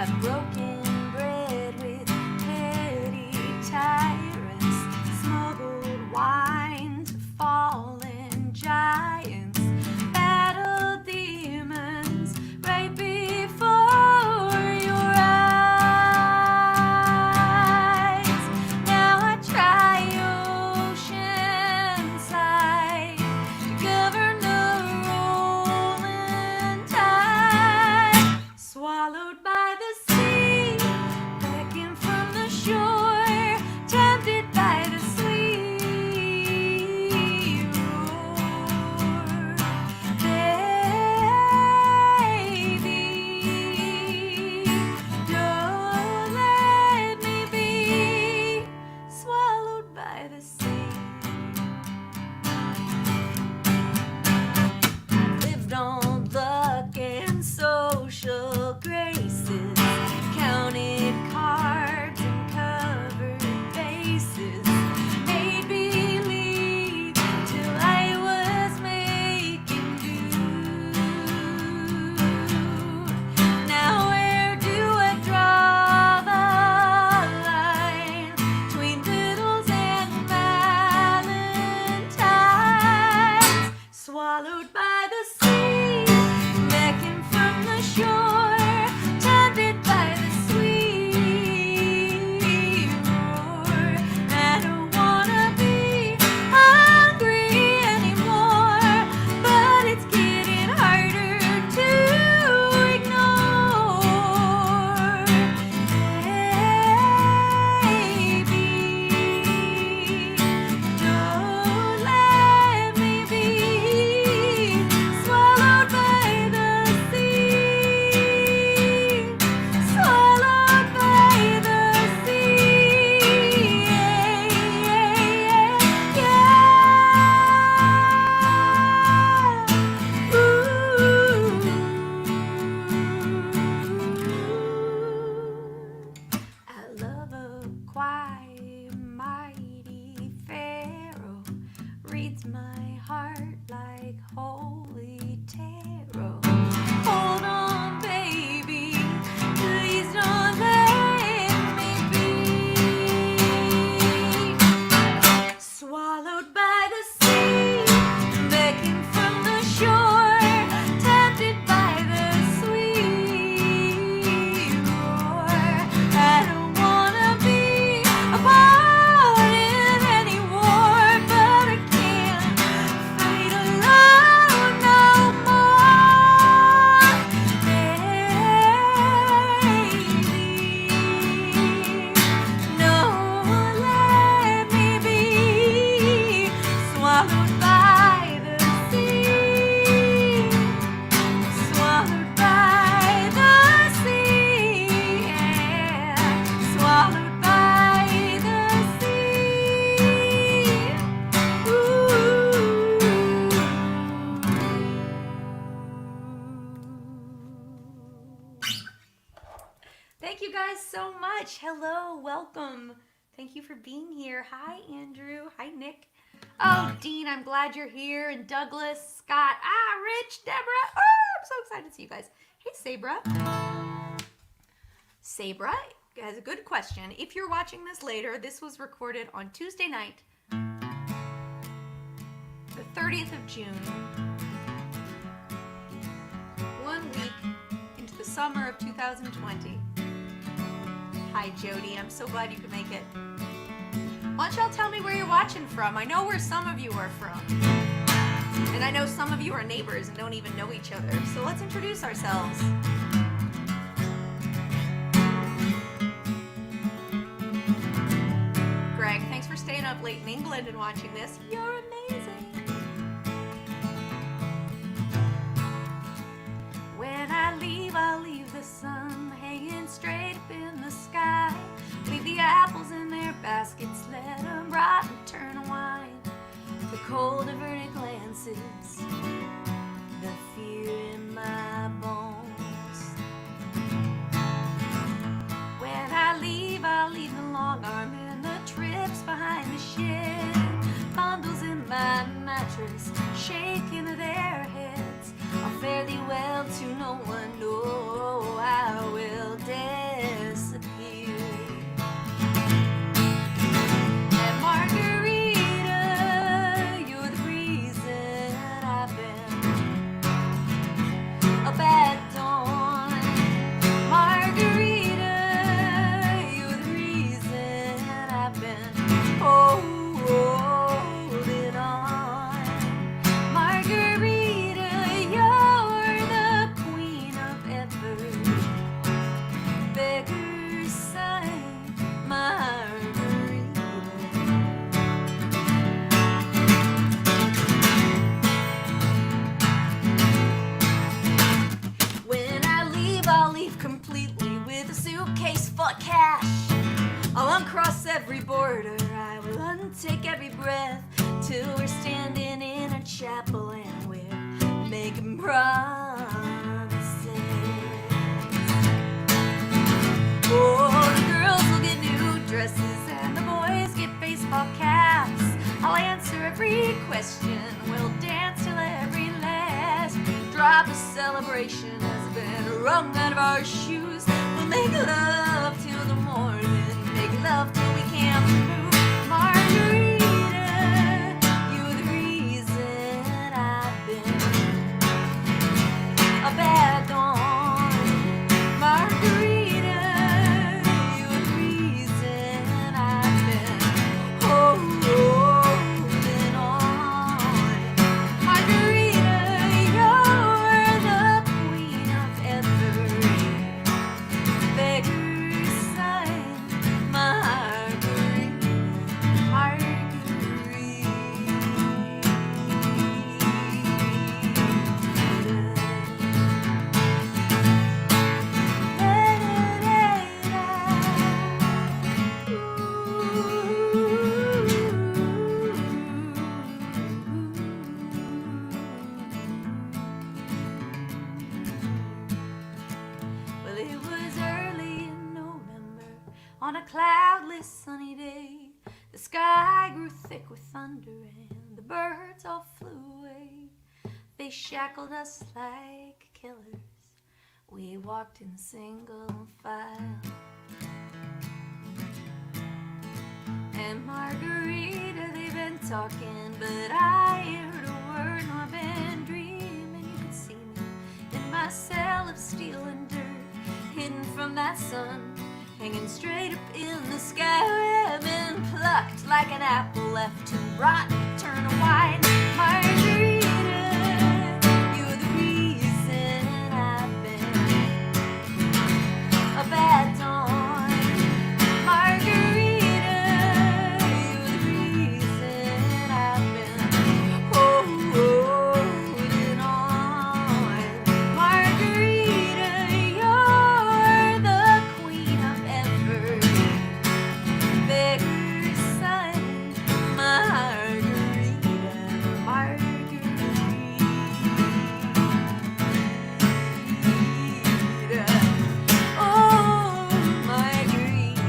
I've broken bread with petty tyrants, smuggled wine to fallen giants, battled demons right before your eyes. Now I try oceanside to govern the rolling tide, swallowed by the sea, beckoned from the shore, tempted by the sweet roar. Baby, don't let me be swallowed by the sea. Lived on luck and social graces, counted cards and covered bases, made believe till I was making do. Now where do I draw the line between riddles and valentines? Swallowed by the sea, beckoned from the shore, tempted by the sweet roar. I don't wanna be hungry anymore, but it's getting harder to ignore. Baby, don't let me be swallowed by the sea, swallowed by the sea. I love a quiet, mighty pharaoh, reads my heart like holy tarot. Hold on, baby, please don't let me be swallowed by the sea, beckoned from the shore, tempted by the sweet roar. I don't wanna be a part in any war, but I can't fight alone no more. Baby, no, let me be swallowed by the sea, swallowed by the sea, yeah, swallowed by the sea. Thank you guys so much. Hello, welcome. Thank you for being here. Hi, Andrew. Hi, Nick. Oh, Dean, I'm glad you're here. And Douglas, Scott, Rich, Deborah. Oh, I'm so excited to see you guys. Hey, Sabra. Sabra has a good question. If you're watching this later, this was recorded on Tuesday night, the 30th of June, 1 week into the summer of 2020. Hi, Jody. I'm so glad you could make it. Why don't y'all tell me where you're watching from? I know where some of you are from. And I know some of you are neighbors and don't even know each other. So let's introduce ourselves. Greg, thanks for staying up late in England and watching this. You're amazing. When I'll leave the sun hanging straight up in the sky. Leave the apples in their baskets, let them rot and turn to wine. The cold averted glances, the fear in my bones. When I'll leave the long arm and the trips behind the shed. Bundles in my mattress, shaking their heads. I'll fare thee well to no one, no, I will dead. for cash. I'll uncross every border, I will untake every breath, till we're standing in a chapel and we're making promises. Oh, the girls will get new dresses and the boys get baseball caps. I'll answer every question, we'll dance till every last drop of celebration has been wrung out of our shoes. We'll make love till the morning, make love till we can't move. Margarita, you're the reason I've been a bad dawn. Margarita, you're the reason I've been holding on. Margarita, you're the queen of every beggar's son. Margarita, well, it was early in November on a cloudless sunny day. The sky grew thick with thunder and the birds all flew away. They shackled us like killers. We walked in single file. And Margarita, they've been talking, but I ain't heard a word. No, I've been dreaming you could see me in my cell of steel and dirt, hidden from that sun, hanging straight up in the sky. I've been plucked like an apple left to rot and turn to wine. Margarita, you're the reason I've been a bad dawn. Margarita, you're the reason I've been holding on. Margarita, you're the queen of every beggar's son. Margarita, Margarita. Oh, Margarita,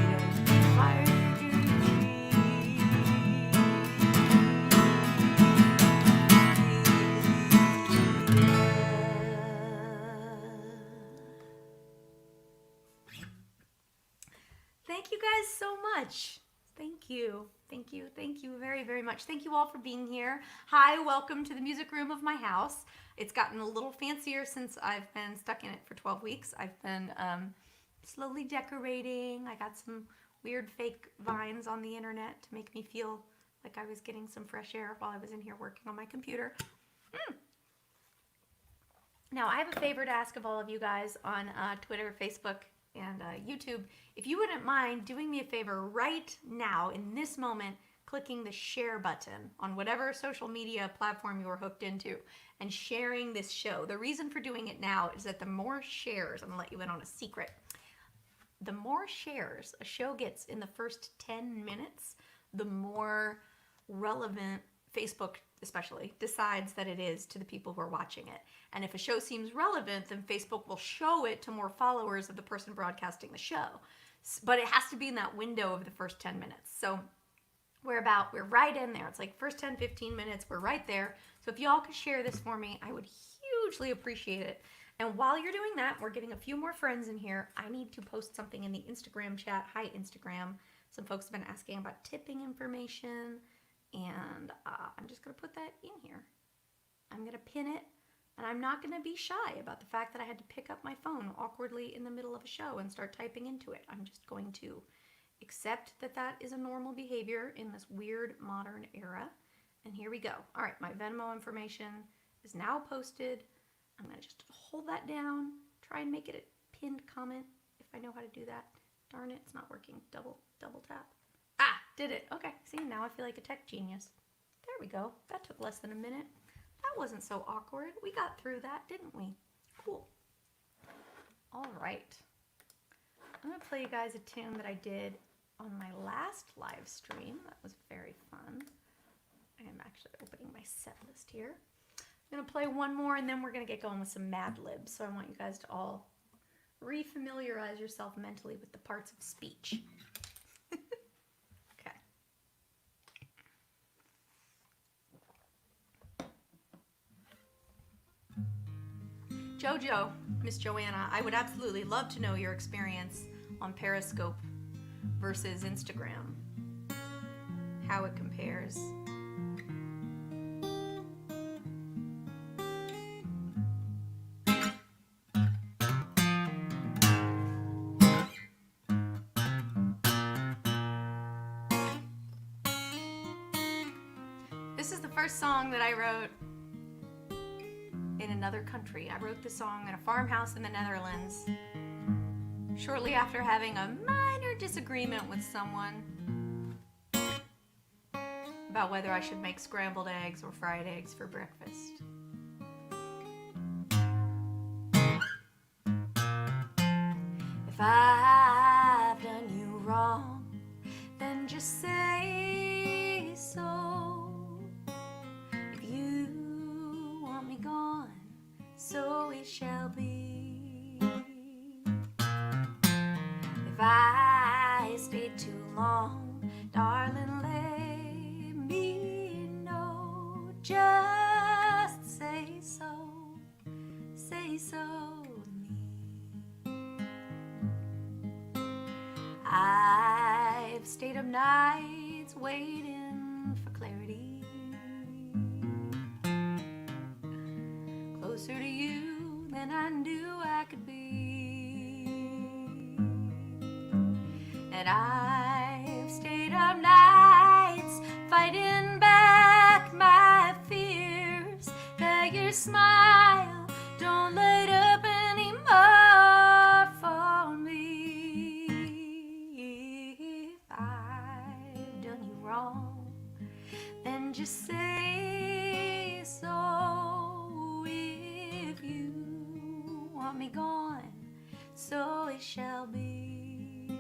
Thank you guys so much. Thank you. Thank you. Thank you very, very much. Thank you all for being here. Hi, welcome to the music room of my house. It's gotten a little fancier since I've been stuck in it for 12 weeks. I've been slowly decorating. I got some weird fake vines on the internet to make me feel like I was getting some fresh air while I was in here working on my computer. Now, I have a favor to ask of all of you guys on Twitter, Facebook, and YouTube. If you wouldn't mind doing me a favor right now, in this moment, clicking the share button on whatever social media platform you're hooked into and sharing this show. The reason for doing it now is that the more shares, I'm going to let you in on a secret, the more shares a show gets in the first 10 minutes, the more relevant Facebook especially decides that it is to the people who are watching it. And if a show seems relevant, then Facebook will show it to more followers of the person broadcasting the show. But it has to be in that window of the first 10 minutes. So we're right in there. It's like first 10, 15 minutes, we're right there. So if y'all could share this for me, I would hugely appreciate it. And while you're doing that, we're getting a few more friends in here. I need to post something in the Instagram chat. Hi, Instagram. Some folks have been asking about tipping information. And I'm just going to put that in here. I'm going to pin it, and I'm not going to be shy about the fact that I had to pick up my phone awkwardly in the middle of a show and start typing into it. I'm just going to accept that that is a normal behavior in this weird modern era. And here we go. All right, my Venmo information is now posted. I'm going to just hold that down, try and make it a pinned comment if I know how to do that. Darn it, it's not working. Double tap. Ah, did it. Okay, see, now I feel like a tech genius. There we go. That took less than a minute. That wasn't so awkward. We got through that, didn't we? Cool. All right. I'm going to play you guys a tune that I did on my last live stream. That was very fun. I am actually opening my set list here. I'm going to play one more and then we're going to get going with some Mad Libs. So I want you guys to all refamiliarize yourself mentally with the parts of speech. Okay. Jojo, Miss Joanna, I would absolutely love to know your experience on Periscope versus Instagram. How it compares. This is the first song that I wrote in another country. I wrote the song in a farmhouse in the Netherlands shortly after having a minor disagreement with someone about whether I should make scrambled eggs or fried eggs for breakfast. If I've done you wrong, then just say so. If you want me gone, so it shall be. If I stayed too long, darling, let me know. Just say so to me. I've stayed up nights waiting for clarity, closer to you than I knew I could be. And I've stayed up nights fighting back my fears that your smile don't light up anymore for me. If I've done you wrong, then just say so. If you want me gone, so it shall be.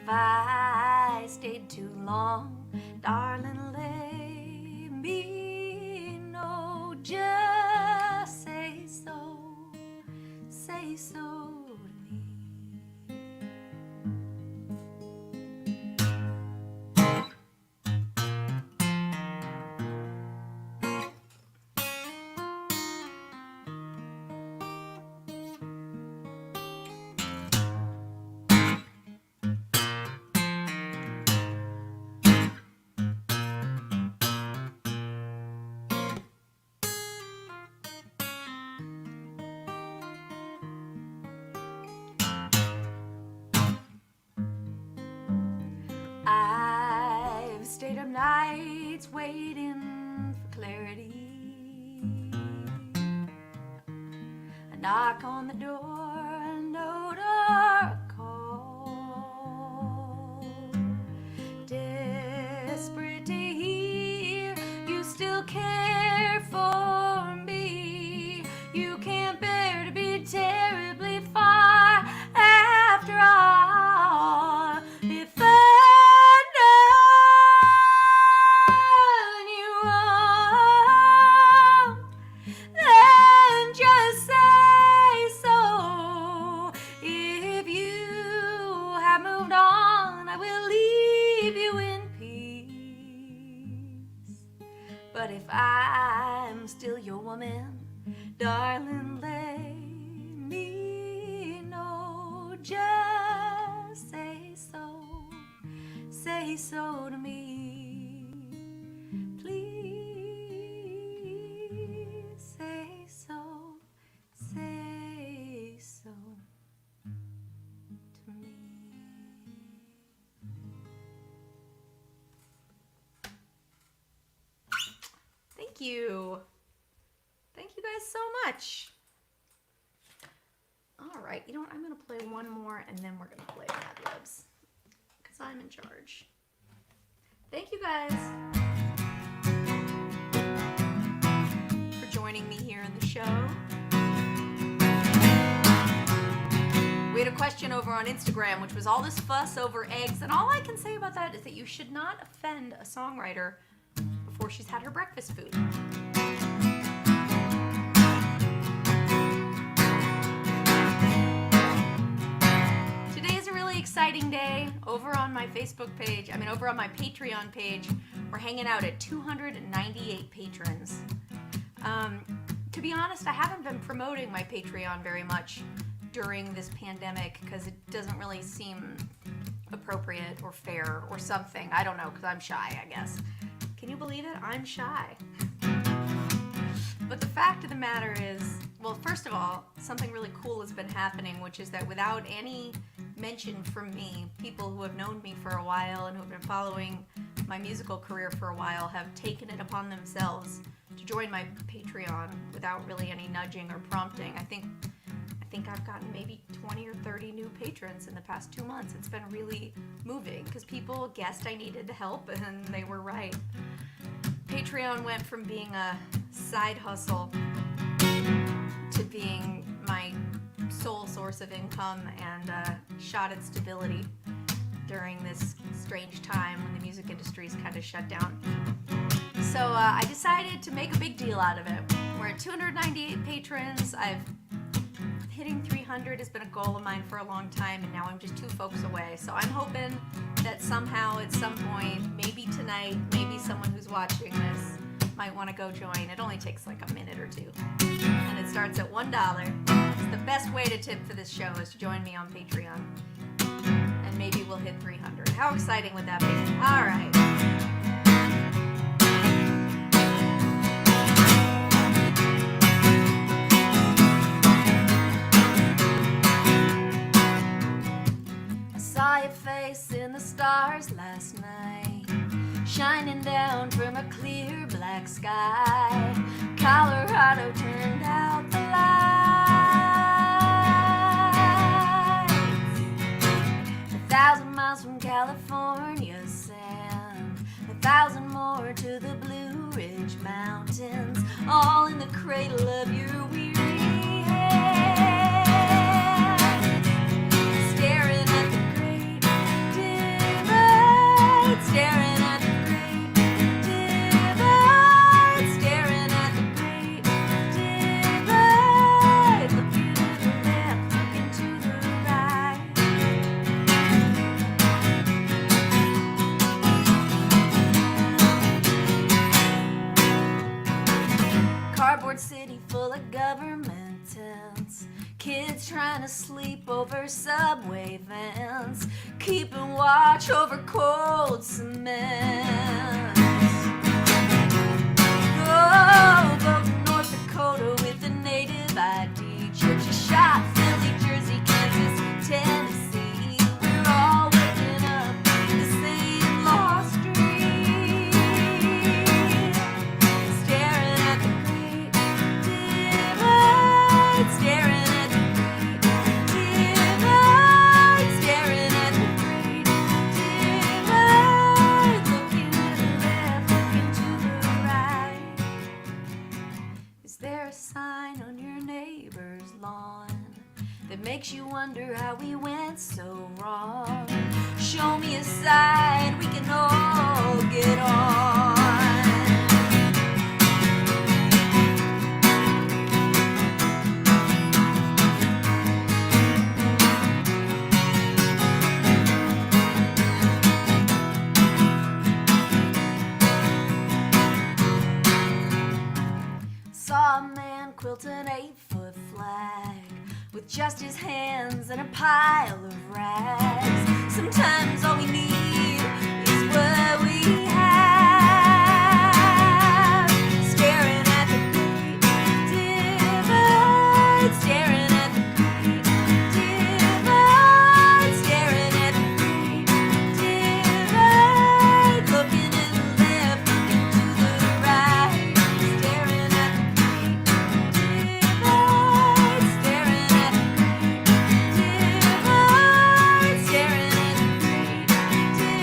If I stayed too long, darling, let me know. Just say so to me. I've stayed up nights waiting for clarity. A knock on the door, a note or a call. Desperate to hear you still care for me. You can't bear to be terribly far after all. If But if I'm still your woman, darling, let me know. Just say so to me. Please say so to me. Thank you. Thank you guys so much. All right, you know what? I'm going to play one more and then we're going to play Mad Libs because I'm in charge. Thank you guys for joining me here in the show. question over on Instagram, which was all this fuss over eggs, and all I can say about that is that you should not offend a songwriter before she's had her breakfast food. Today is a really exciting day. Over on my over on my Patreon page, we're hanging out at 298 patrons. To be honest, I haven't been promoting my Patreon very much during this pandemic because it doesn't really seem appropriate or fair or something. I don't know, because I'm shy, I guess. Can you believe it? I'm shy. But the fact of the matter is, well, first of all, something really cool has been happening, which is that without any mention from me, people who have known me for a while and who have been following my musical career for a while have taken it upon themselves to join my Patreon without really any nudging or prompting. I think I've gotten maybe 20 or 30 new patrons in the past 2 months. It's been really moving because people guessed I needed help, and they were right. Patreon went from being a side hustle to being my sole source of income and a shot at stability during this strange time when the music industry is kind of shut down. So I decided to make a big deal out of it. We're at 298 patrons. Hitting 300 has been a goal of mine for a long time, and now I'm just 2 folks away. So I'm hoping that somehow at some point, maybe tonight, maybe someone who's watching this might want to go join. It only takes like a minute or 2. And it starts at $1. It's the best way to tip for this show is to join me on Patreon. And maybe we'll hit 300. How exciting would that be? All right. Saw your face in the stars last night, shining down from a clear black sky. Colorado turned out the lights. 1,000 miles from California's sand, 1,000 more to the Blue Ridge Mountains, all in the cradle of your weary hand. Staring at the great divide, staring at the great divide, staring at the great divide, looking to the left, looking to the right. Cardboard city full of government tents, kids trying to sleep over subway vents, keeping watch over cold cement. Oh, go to North Dakota with a native ID, Church shot, Philly, Jersey, Kansas, Tennessee. We're all waking up in the same lost dream, staring at the great divide, staring at the great divide, staring at the great divide, looking to the left, looking to the right. Is there a sign on your neighbor's lawn that makes you wonder how we went so wrong? Show me a sign we can all get on. Saw a man quilt an 8-foot flag with just his hands and a pile of rags. Sometimes all we need is what we have. Staring at the great divide, staring at the great divide, staring at the great divide, looking to the left, looking to the right, staring at the great divide, staring at the great divide, staring at the great divide.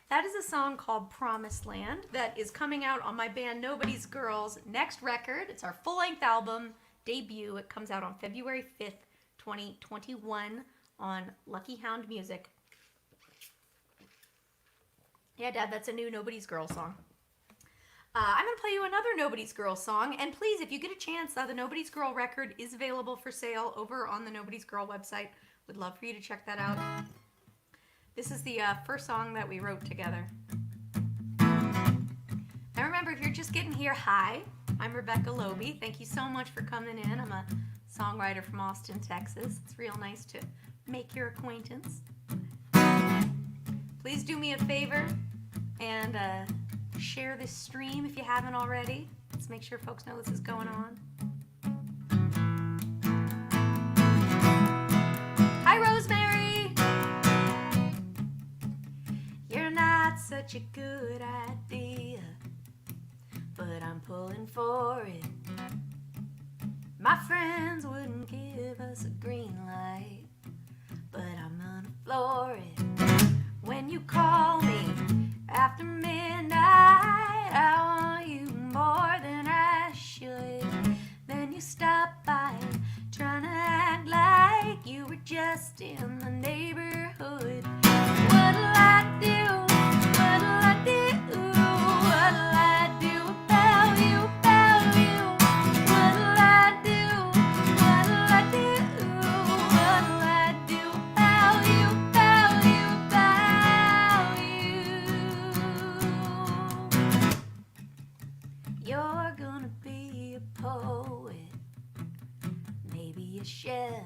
That is a song called Promised Land that is coming out on my band Nobody's Girl's next record. It's our full-length album debut. It comes out on February 5th, 2021 on Lucky Hound Music. Yeah, Dad, that's a new Nobody's Girl song. I'm going to play you another Nobody's Girl song. And please, if you get a chance, the Nobody's Girl record is available for sale over on the Nobody's Girl website. Would love for you to check that out. This is the first song that we wrote together. And remember, if you're just getting here, hi, I'm Rebecca Loebe. Thank you so much for coming in. I'm a songwriter from Austin, Texas. It's real nice to make your acquaintance. Please do me a favor and share this stream if you haven't already. Let's make sure folks know this is going on. Hi, Rosemary. You're not such a good idea, but I'm pulling for it. My friends wouldn't give us a green light, but I'm gonna floor it. When you call me after midnight, I want you more than I should. Then you stop by trying to act like you were just in the neighborhood. What'll I do? What'll I do? What'll I do about you? About you? What'll I do? What'll I do? What'll I do about you? About you? About you? You're gonna be a poet, maybe a chef.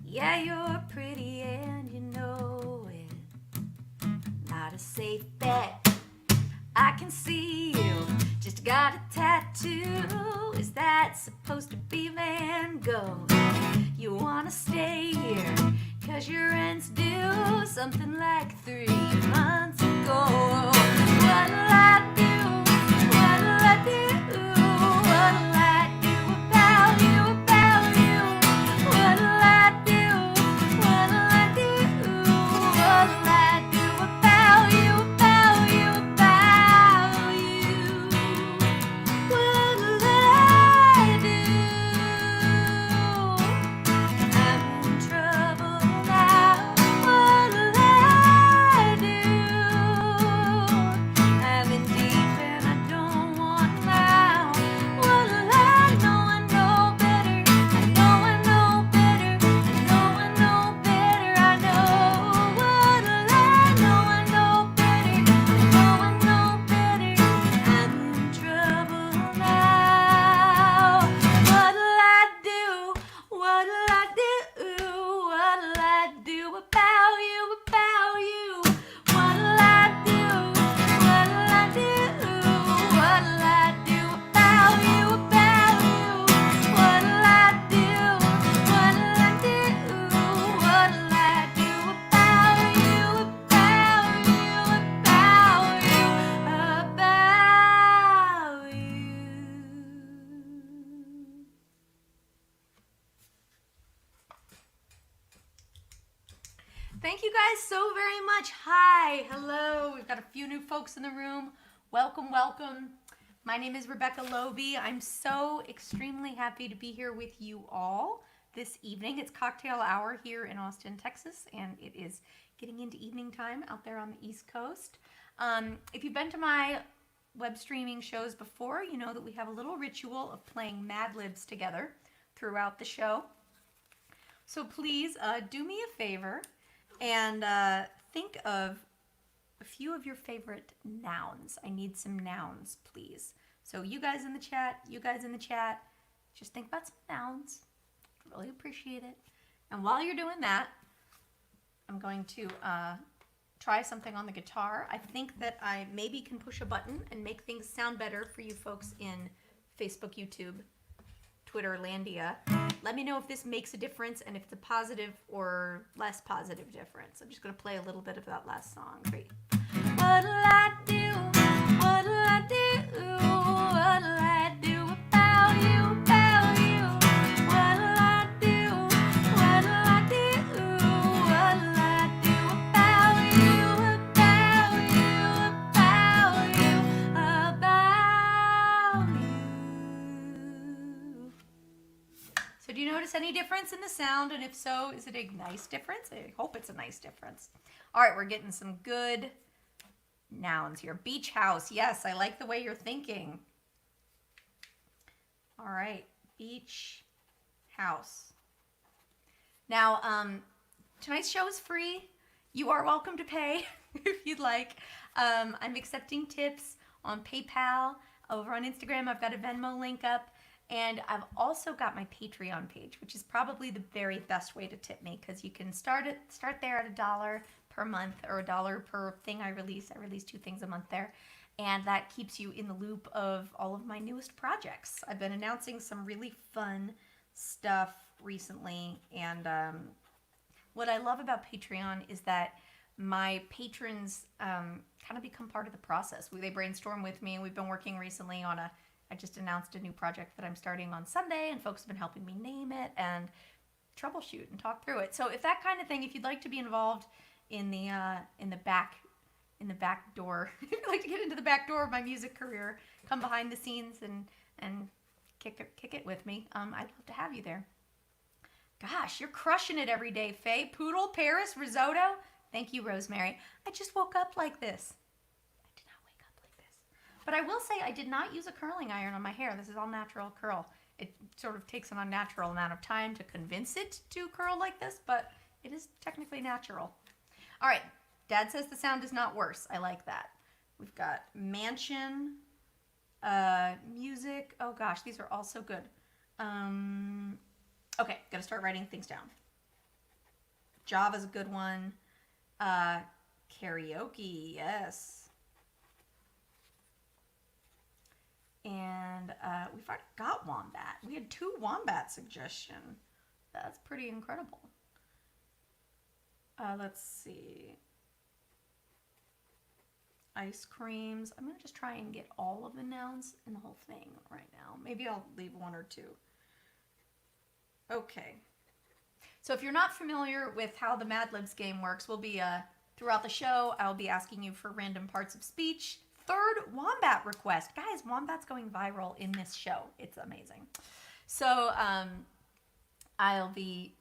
Yeah, you're pretty and you know it. Not a safe bet. I can see you just got a tattoo. Is that supposed to be Van Gogh? You wanna stay here 'cause your rent's due something like 3 months ago. What'll I do? What'll I do? What'll I do about you? About you? What'll I do? What'll I do? What'll I do about you? About you? About you? What'll I do? I'm in trouble now. What'll I do? I'm in deep and I don't want out. What'll I know? I know better. I know better. I know better. I know. What'll I know? I know better. I know better. I'm in trouble now. What'll I do? What'll I do? What'll I do about you? About you? What'll I do? What'll I do? What'll I do about you? About you? What'll I do? What'll I do? What'll I do about you? About you? About you? About you? Thank you guys so very much. Hi, hello. We've got a few new folks in the room. Welcome, welcome. My name is Rebecca Loebe. I'm so extremely happy to be here with you all this evening. It's cocktail hour here in Austin, Texas, and it is getting into evening time out there on the East Coast. If you've been to my web streaming shows before, you know that we have a little ritual of playing Mad Libs together throughout the show. So please do me a favor and think of a few of your favorite nouns. I need some nouns, please. So you guys in the chat, just think about some nouns. Really appreciate it. And while you're doing that, I'm going to try something on the guitar. I think that I maybe can push a button and make things sound better for you folks in Facebook, YouTube, Twitter, Landia. Let me know if this makes a difference and if it's a positive or less positive difference. I'm just going to play a little bit of that last song. Great. What'll I do? What'll I do? What'll I do about you? About you? What'll I do? What'll I do? What'll I do about you? any difference in the sound? And if so, is it a nice difference? I hope it's a nice difference. All right, we're getting some good nouns here. Beach house. Yes, I like the way you're thinking. All right, beach house. Now, tonight's show is free. You are welcome to pay if you'd like. I'm accepting tips on PayPal. Over on Instagram, I've got a Venmo link up. And I've also got my Patreon page, which is probably the very best way to tip me, because you can start there at $1 per month or $1 per thing I release. I release 2 things a month there. And that keeps you in the loop of all of my newest projects. I've been announcing some really fun stuff recently. And what I love about Patreon is that my patrons kind of become part of the process. They brainstorm with me. We've been working recently on I just announced a new project that I'm starting on Sunday, and folks have been helping me name it and troubleshoot and talk through it. So if that kind of thing, if you'd like to be involved in the back door, if you'd like to get into the back door of my music career, come behind the scenes and kick it with me, I'd love to have you there. Gosh, you're crushing it every day, Faye. Poodle, Paris, risotto. Thank you, Rosemary. I just woke up like this. But I will say I did not use a curling iron on my hair. This is all natural curl. It sort of takes an unnatural amount of time to convince it to curl like this, but it is technically natural. All right, Dad says the sound is not worse. I like that. We've got mansion, music. Oh gosh, these are all so good. Okay, gotta start writing things down. Java's a good one. Karaoke, yes. And we've already got wombat. We had 2 wombat suggestions. That's pretty incredible. Let's see. Ice creams. I'm going to just try and get all of the nouns in the whole thing right now. Maybe I'll leave 1 or 2. Okay. So if you're not familiar with how the Mad Libs game works, we'll be, throughout the show, I'll be asking you for random parts of speech. 3rd wombat request. Guys, wombat's going viral in this show. It's amazing. So I'll be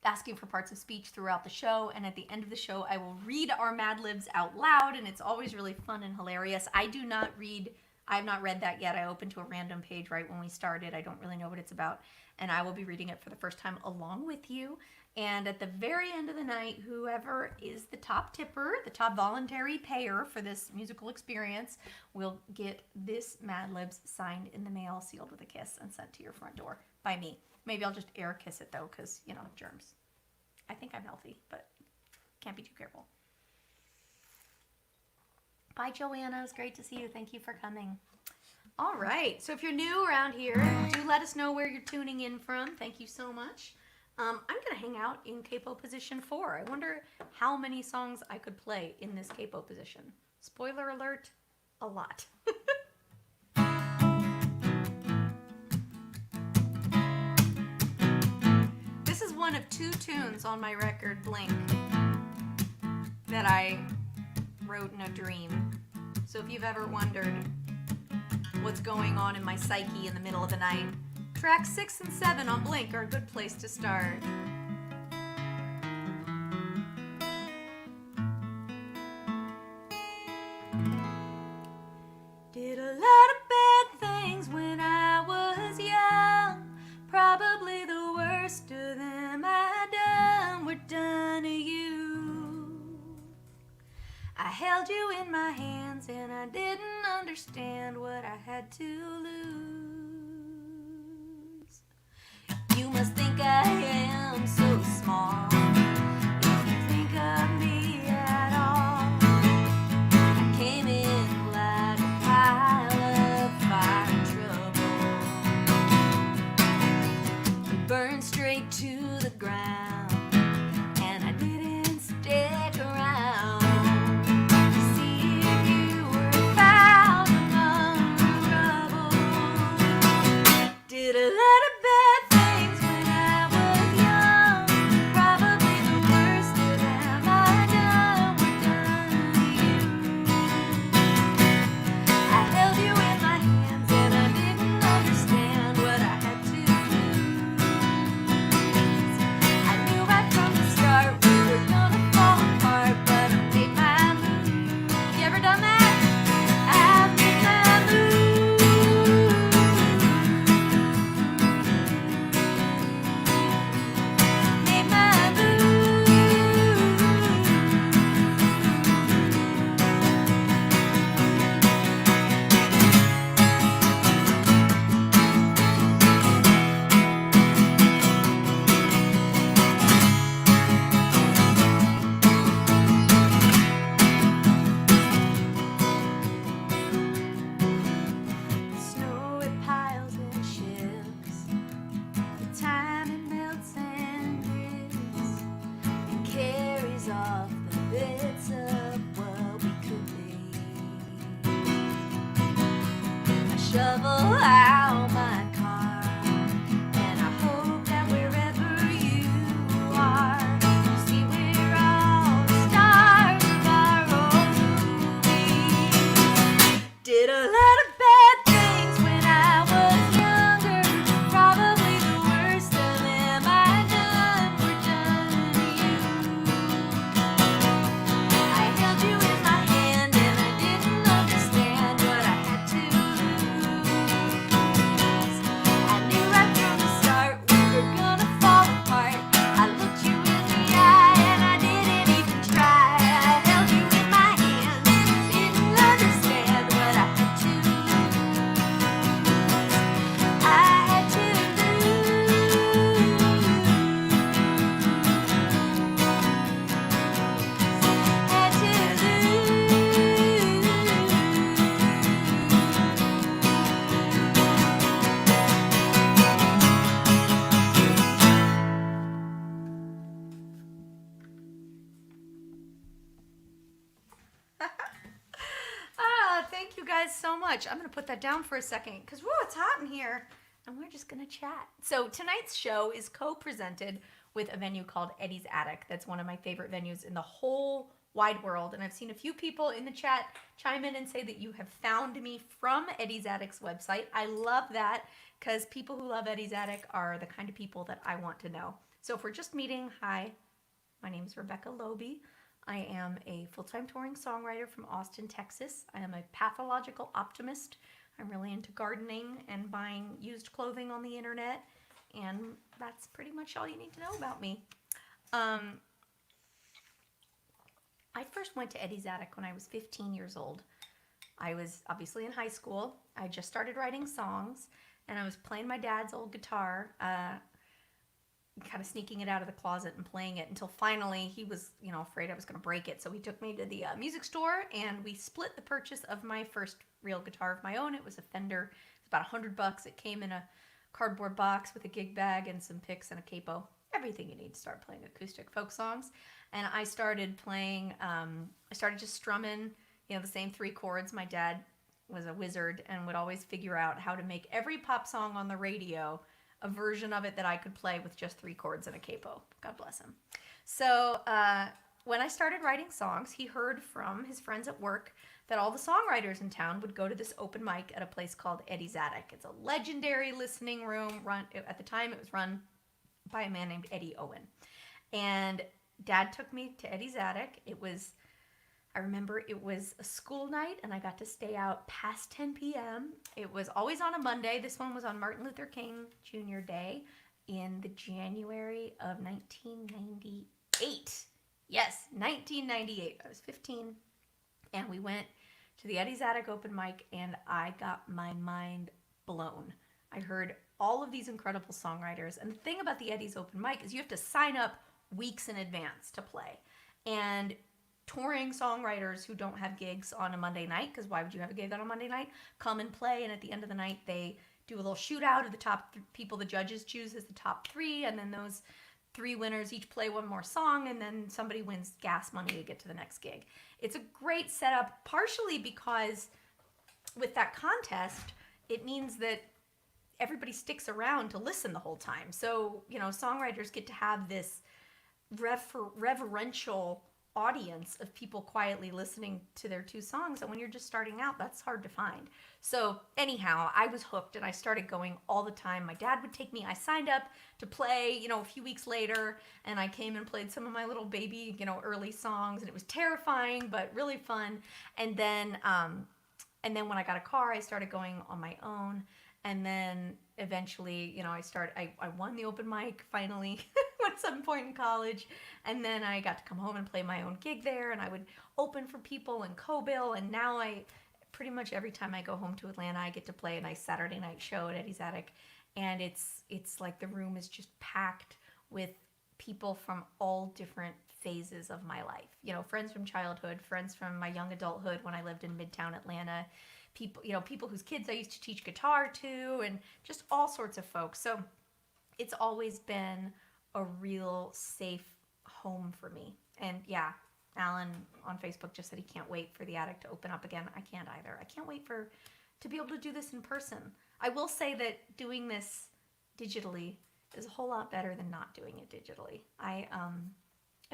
asking for parts of speech throughout the show, and at the end of the show, I will read our Mad Libs out loud, and it's always really fun and hilarious. I have not read that yet. I opened to a random page right when we started. I don't really know what it's about, and I will be reading it for the first time along with you. And at the very end of the night, whoever is the top tipper, the top voluntary payer for this musical experience, will get this Mad Libs signed in the mail, sealed with a kiss, and sent to your front door by me. Maybe I'll just air kiss it, though, because, you know, germs. I think I'm healthy, but can't be too careful. Bye, Joanna. It was great to see you. Thank you for coming. All right. So if you're new around here, do let us know where you're tuning in from. Thank you so much. I'm going to hang out in capo position 4. I wonder how many songs I could play in this capo position. Spoiler alert, a lot. This is one of 2 tunes on my record, Blink, that I wrote in a dream. So if you've ever wondered what's going on in my psyche in the middle of the night, tracks 6 and 7 on Blink are a good place to start. Did a lot of bad things when I was young. Probably the worst of them I done were done to you. I held you in my hands and I didn't understand what I had to lose. You must think I am so small if you think of me at all. I came in like a pile of fire trouble. We burned straight to the ground and I didn't stick around to see if you were found among the rubble. Did a lot of bad things when I was young. Probably you guys so much. I'm going to put that down for a second because, whoa, it's hot in here. And we're just going to chat. So tonight's show is co-presented with a venue called Eddie's Attic. That's one of my favorite venues in the whole wide world. And I've seen a few people in the chat chime in and say that you have found me from Eddie's Attic's website. I love that because people who love Eddie's Attic are the kind of people that I want to know. So if we're just meeting, hi, my name is Rebecca Loebe. I am a full-time touring songwriter from Austin, Texas. I am a pathological optimist. I'm really into gardening and buying used clothing on the internet. And that's pretty much all you need to know about me. I first went to Eddie's Attic when I was 15 years old. I was obviously in high school. I just started writing songs, and I was playing my dad's old guitar, kind of sneaking it out of the closet and playing it until finally he was, afraid I was going to break it. So he took me to the music store, and we split the purchase of my first real guitar of my own. It was a Fender. It's about $100. It came in a cardboard box with a gig bag and some picks and a capo. Everything you need to start playing acoustic folk songs. And I started playing, I started just strumming, the same 3 chords. My dad was a wizard and would always figure out how to make every pop song on the radio a version of it that I could play with just 3 chords and a capo. God bless him. So when I started writing songs, he heard from his friends at work that all the songwriters in town would go to this open mic at a place called Eddie's Attic. It's a legendary listening room. At the time, it was run by a man named Eddie Owen. And Dad took me to Eddie's Attic. I remember it was a school night, and I got to stay out past 10 p.m. It was always on a Monday. This one was on Martin Luther King Jr. Day in the January of 1998. Yes, 1998. I was 15, and we went to the Eddie's Attic open mic, and I got my mind blown. I heard all of these incredible songwriters, and the thing about the Eddie's open mic is you have to sign up weeks in advance to play. And touring songwriters who don't have gigs on a Monday night, because why would you have a gig on a Monday night, come and play, and at the end of the night they do a little shootout of the top people the judges choose as the top 3, and then those 3 winners each play one more song, and then somebody wins gas money to get to the next gig. It's a great setup, partially because with that contest, it means that everybody sticks around to listen the whole time. So, songwriters get to have this reverential audience of people quietly listening to their 2 songs, and when you're just starting out, that's hard to find. So anyhow, I was hooked, and I started going all the time. My dad would take me. I signed up to play, a few weeks later, and I came and played some of my little baby, early songs, and it was terrifying but really fun. And then when I got a car, I started going on my own. And then eventually, I won the open mic finally at some point in college. And then I got to come home and play my own gig there. And I would open for people and co-bill. And now pretty much every time I go home to Atlanta, I get to play a nice Saturday night show at Eddie's Attic. And it's like the room is just packed with people from all different phases of my life. Friends from childhood, friends from my young adulthood when I lived in Midtown Atlanta, people whose kids I used to teach guitar to, and just all sorts of folks. So it's always been a real safe home for me. And yeah, Alan on Facebook just said he can't wait for the attic to open up again. I can't either. I can't wait to be able to do this in person. I will say that doing this digitally is a whole lot better than not doing it digitally. I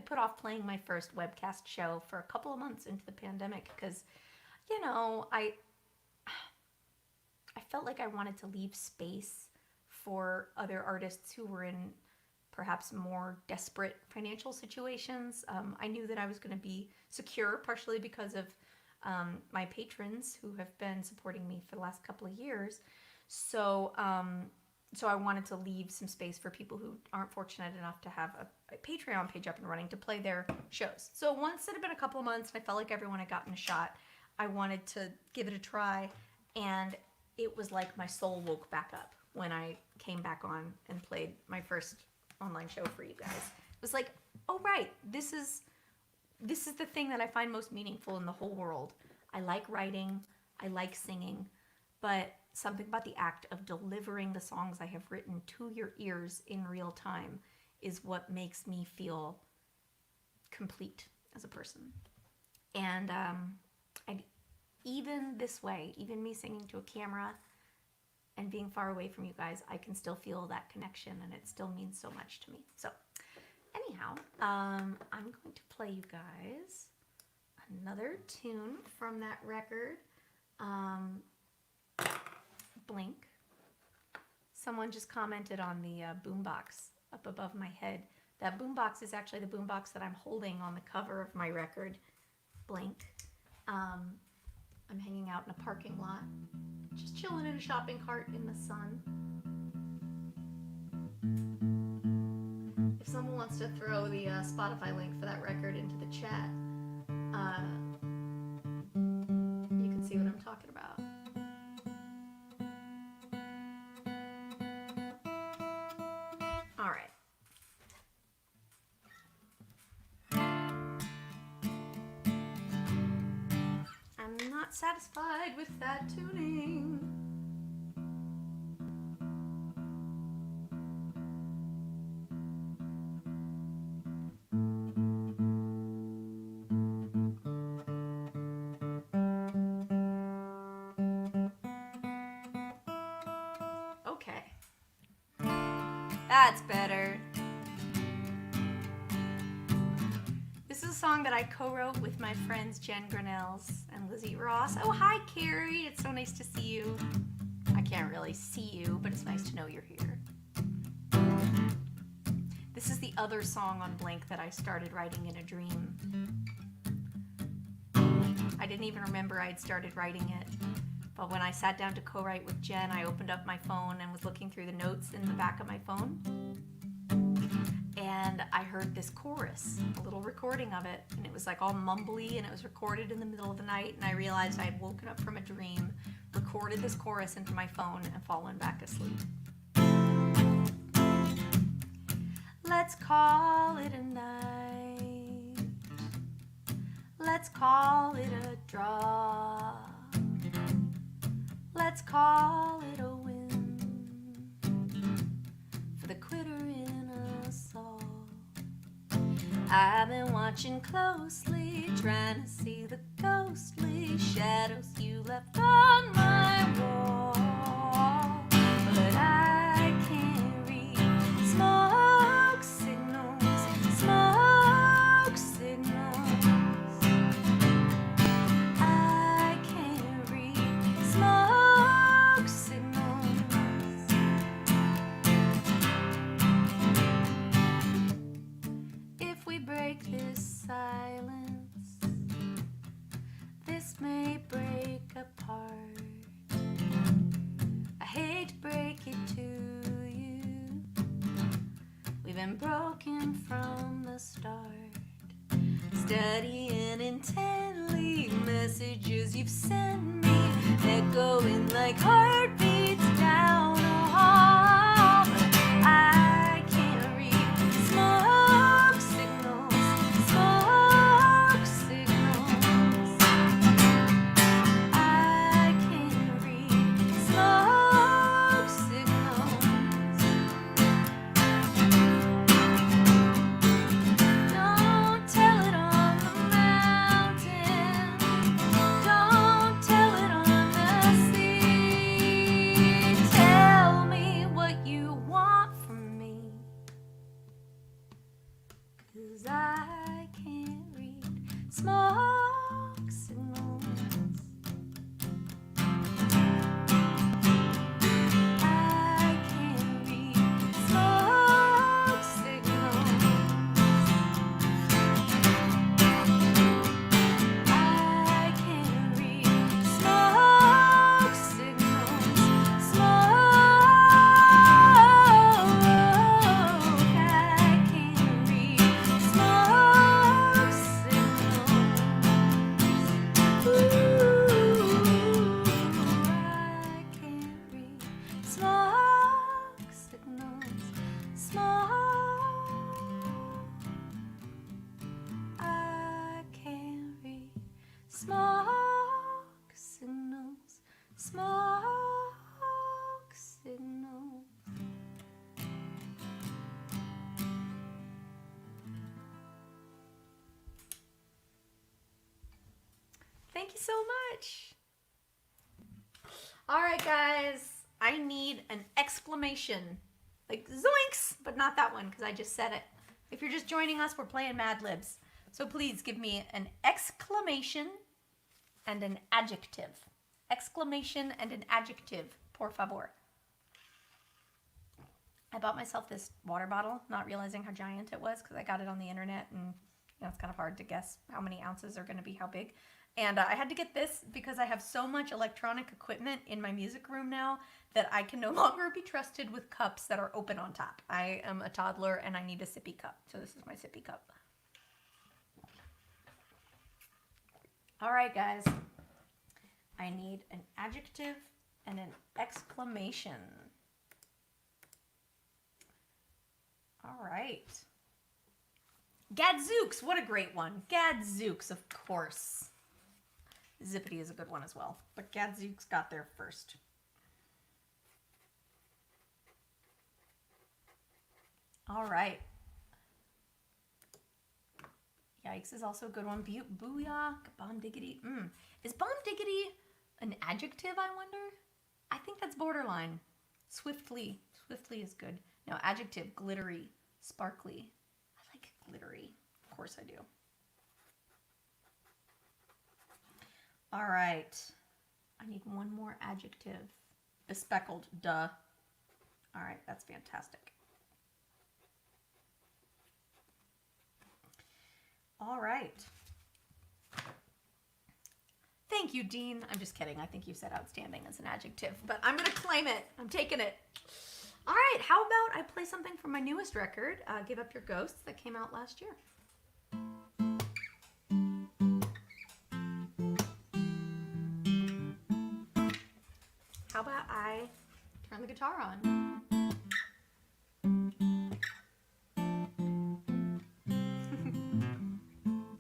put off playing my first webcast show for a couple of months into the pandemic because, I felt like I wanted to leave space for other artists who were in perhaps more desperate financial situations. I knew that I was going to be secure, partially because of my patrons who have been supporting me for the last couple of years. So I wanted to leave some space for people who aren't fortunate enough to have a Patreon page up and running to play their shows. So once it had been a couple of months and I felt like everyone had gotten a shot, I wanted to give it a try, and it was like my soul woke back up when I came back on and played my first online show for you guys. It was like, oh right, this is the thing that I find most meaningful in the whole world. I like writing, I like singing, but something about the act of delivering the songs I have written to your ears in real time is what makes me feel complete as a person. And even this way, even me singing to a camera and being far away from you guys, I can still feel that connection, and it still means so much to me. So anyhow, I'm going to play you guys another tune from that record, Blink. Someone just commented on the boombox up above my head. That boombox is actually the boombox that I'm holding on the cover of my record, Blink. I'm hanging out in a parking lot, just chilling in a shopping cart in the sun. If someone wants to throw the Spotify link for that record into the chat, you can see what I'm talking about. All right. I'm not satisfied with that tuning. Okay. That's better. This is a song that I co-wrote with my friends Jen Grinnells and Lizzie Ross. Oh, hi, Carrie. It's so nice to see you. I can't really see you, but it's nice to know you're here. This is the other song on Blink that I started writing in a dream. I didn't even remember I'd started writing it. But when I sat down to co-write with Jen, I opened up my phone and was looking through the notes in the back of my phone. And I heard this chorus, a little recording of it, and it was like all mumbly, and it was recorded in the middle of the night, and I realized I had woken up from a dream, recorded this chorus into my phone, and fallen back asleep. Let's call it a night. Let's call it a draw. Let's call it a win for the quitter in us all. I've been watching closely, trying to see the ghostly shadows you left on my wall. But I can't read smoke signals, smoke signals. I can't read smoke signals. If we break this silence, this may break apart. I hate to break it to you. We've been broken from the start. Studying intently messages you've sent me, echoing like heartbeats down a hall. But I can't read smoke signals, smoke signals. I can't read smoke signals. Don't tell it on the mountain. Don't tell it on the sea. Tell me what you want from me, 'cause I can't read smoke signals. I can't read smoke signals. I can't read smoke signals. I can't read smoke signals. Ooh, I can't read smoke signals. I can't read smoke signals. Smoke signals. Thank you so much. All right, guys. I need an exclamation. Like zoinks, but not that one because I just said it. If you're just joining us, we're playing Mad Libs. So please give me an exclamation and an adjective. Exclamation and an adjective, por favor. I bought myself this water bottle, not realizing how giant it was because I got it on the internet and it's kind of hard to guess how many ounces are going to be how big. And I had to get this because I have so much electronic equipment in my music room now that I can no longer be trusted with cups that are open on top. I am a toddler and I need a sippy cup. So this is my sippy cup. All right, guys. I need an adjective and an exclamation. All right. Gadzooks, what a great one. Gadzooks, of course. Zippity is a good one as well, but Gadzooks got there first. All right. Yikes is also a good one. Booyah, bomb diggity. Is bomb diggity an adjective, I wonder? I think that's borderline. Swiftly. Swiftly is good. No, adjective, glittery, sparkly. I like glittery. Of course I do. All right. I need one more adjective. Bespeckled, duh. All right, that's fantastic. All right. Thank you, Dean. I'm just kidding. I think you said outstanding as an adjective, but I'm going to claim it. I'm taking it. All right. How about I play something from my newest record, Give Up Your Ghosts, that came out last year. How about I turn the guitar on?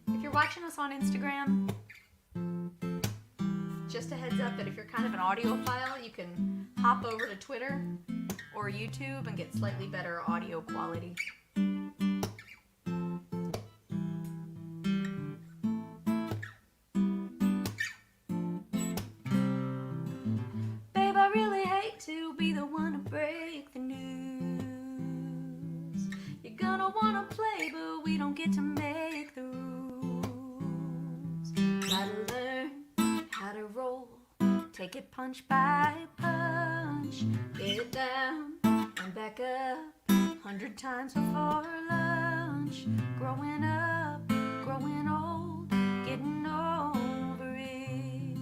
If you're watching us on Instagram, just a heads up that if you're kind of an audiophile, you can hop over to Twitter or YouTube and get slightly better audio quality. Babe, I really hate to be the one to break the news. You're gonna wanna play, but we don't get to make the rules. Gotta learn how to roll, take it punch by punch, get it down and back up 100 times before lunch. Growing up, growing old, getting over it,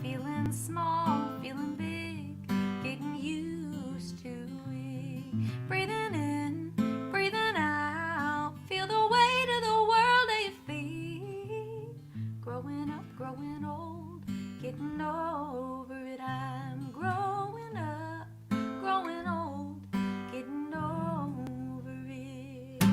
feeling small, feeling big, getting used to it. Breathing in, breathing out, feel the weight of the world at your feet. Growing up, growing old, getting over it. I'm growing up, growing old, getting over it.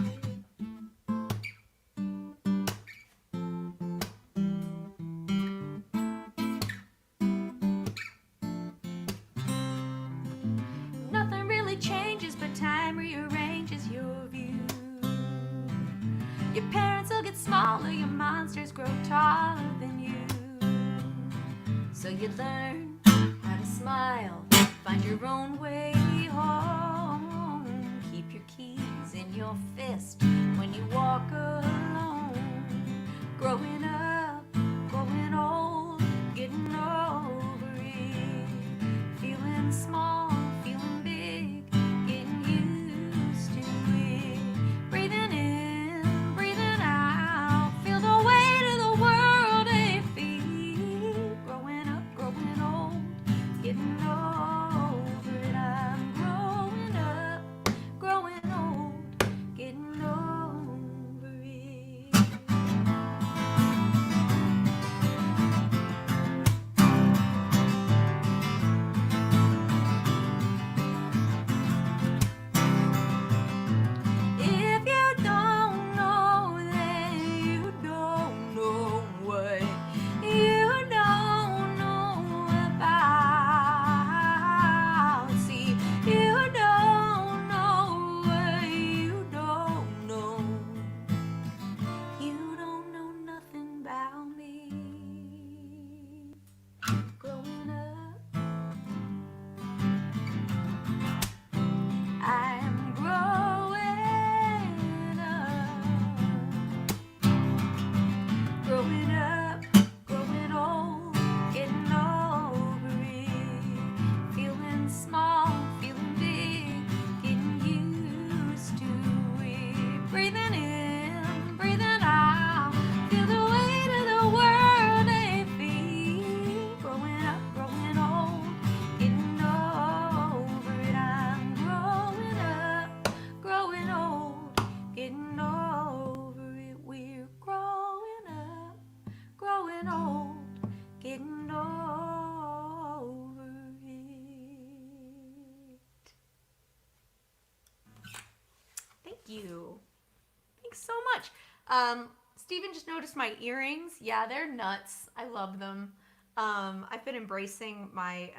Nothing really changes, but time rearranges your view. Your parents will get smaller, your monsters grow taller than you. So you learn how to smile, find your own way home. Keep your keys in your fist when you walk alone. Growing up, growing old, getting over it, feeling small, feeling big, getting used to it. Breathing in, breathing out, feel the weight of the world at your feet. Growing up, growing old, getting over it. I'm growing up, growing old, getting over it. getting old, getting over it. Thank you. Thanks so much. Steven just noticed my earrings. Yeah, they're nuts. I love them. I've been embracing my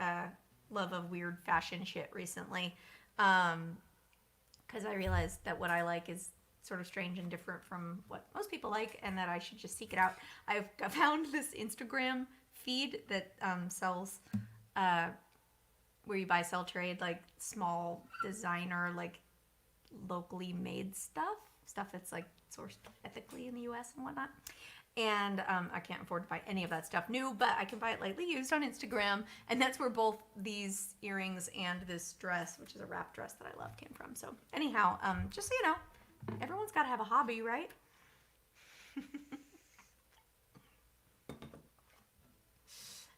love of weird fashion shit recently. Because I realized that what I like is sort of strange and different from what most people like, and that I should just seek it out. I've found this Instagram feed that sells, where you buy, sell, trade, like small designer, like locally made stuff that's like sourced ethically in the US and whatnot. And I can't afford to buy any of that stuff new, but I can buy it lightly used on Instagram. And that's where both these earrings and this dress, which is a wrap dress that I love, came from. So anyhow, just so you know, everyone's got to have a hobby, right?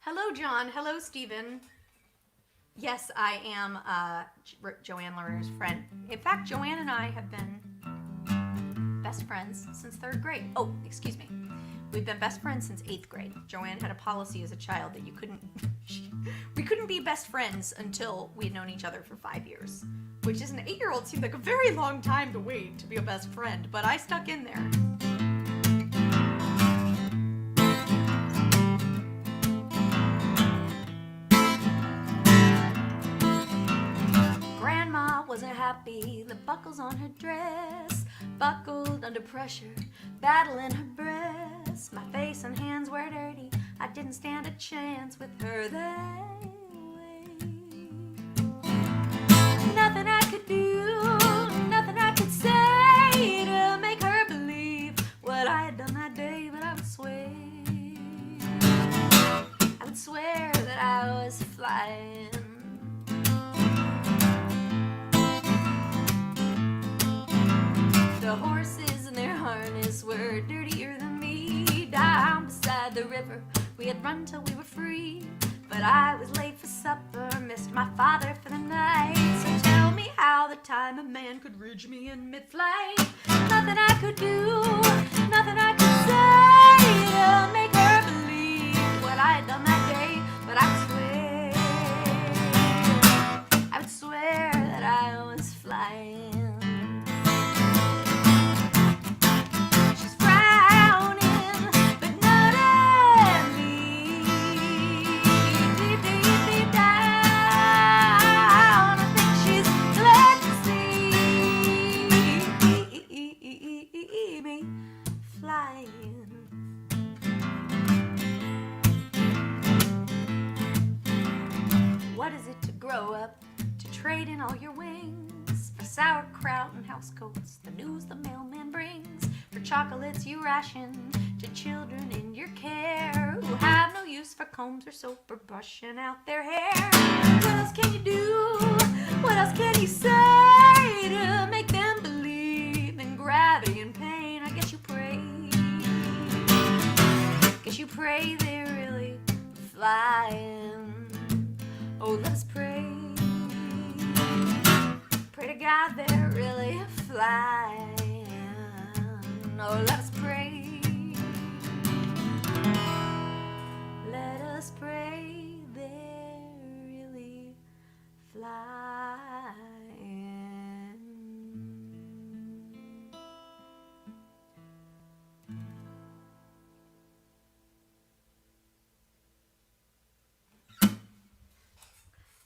Hello, John. Hello, Stephen. Yes, I am Joanne Lerner's friend. In fact, Joanne and I have been best friends since 3rd grade. Oh, excuse me. We've been best friends since 8th grade. Joanne had a policy as a child that we couldn't be best friends until we had known each other for 5 years, which as an 8-year-old seemed like a very long time to wait to be a best friend, but I stuck in there. Grandma wasn't happy, the buckles on her dress buckled under pressure, battling her breasts. My face and hands were dirty, I didn't stand a chance with her that way. Nothing I could do, nothing I could say to make her believe what I had done that day, but I would swear that I was flying. The horses in their harness were dirtier than me. Down beside the river, we had run till we were free. But I was late for supper, missed my father for the night. So tell me how the time a man could ridge me in mid-flight. Nothing I could do, nothing I could say to make her believe what I had done that day. But I would swear that I was flying. What is it to grow up, to trade in all your wings for sauerkraut and housecoats, the news the mailman brings, for chocolates you ration to children in your care who have no use for combs or soap or brushing out their hair? What else can you do? What else can you say to make them believe in gravity and pain? I guess you pray. Guess you pray they're really flying. Oh, let us pray. Pray to God they're really flying. Oh, let us pray. Let us pray they're really flying.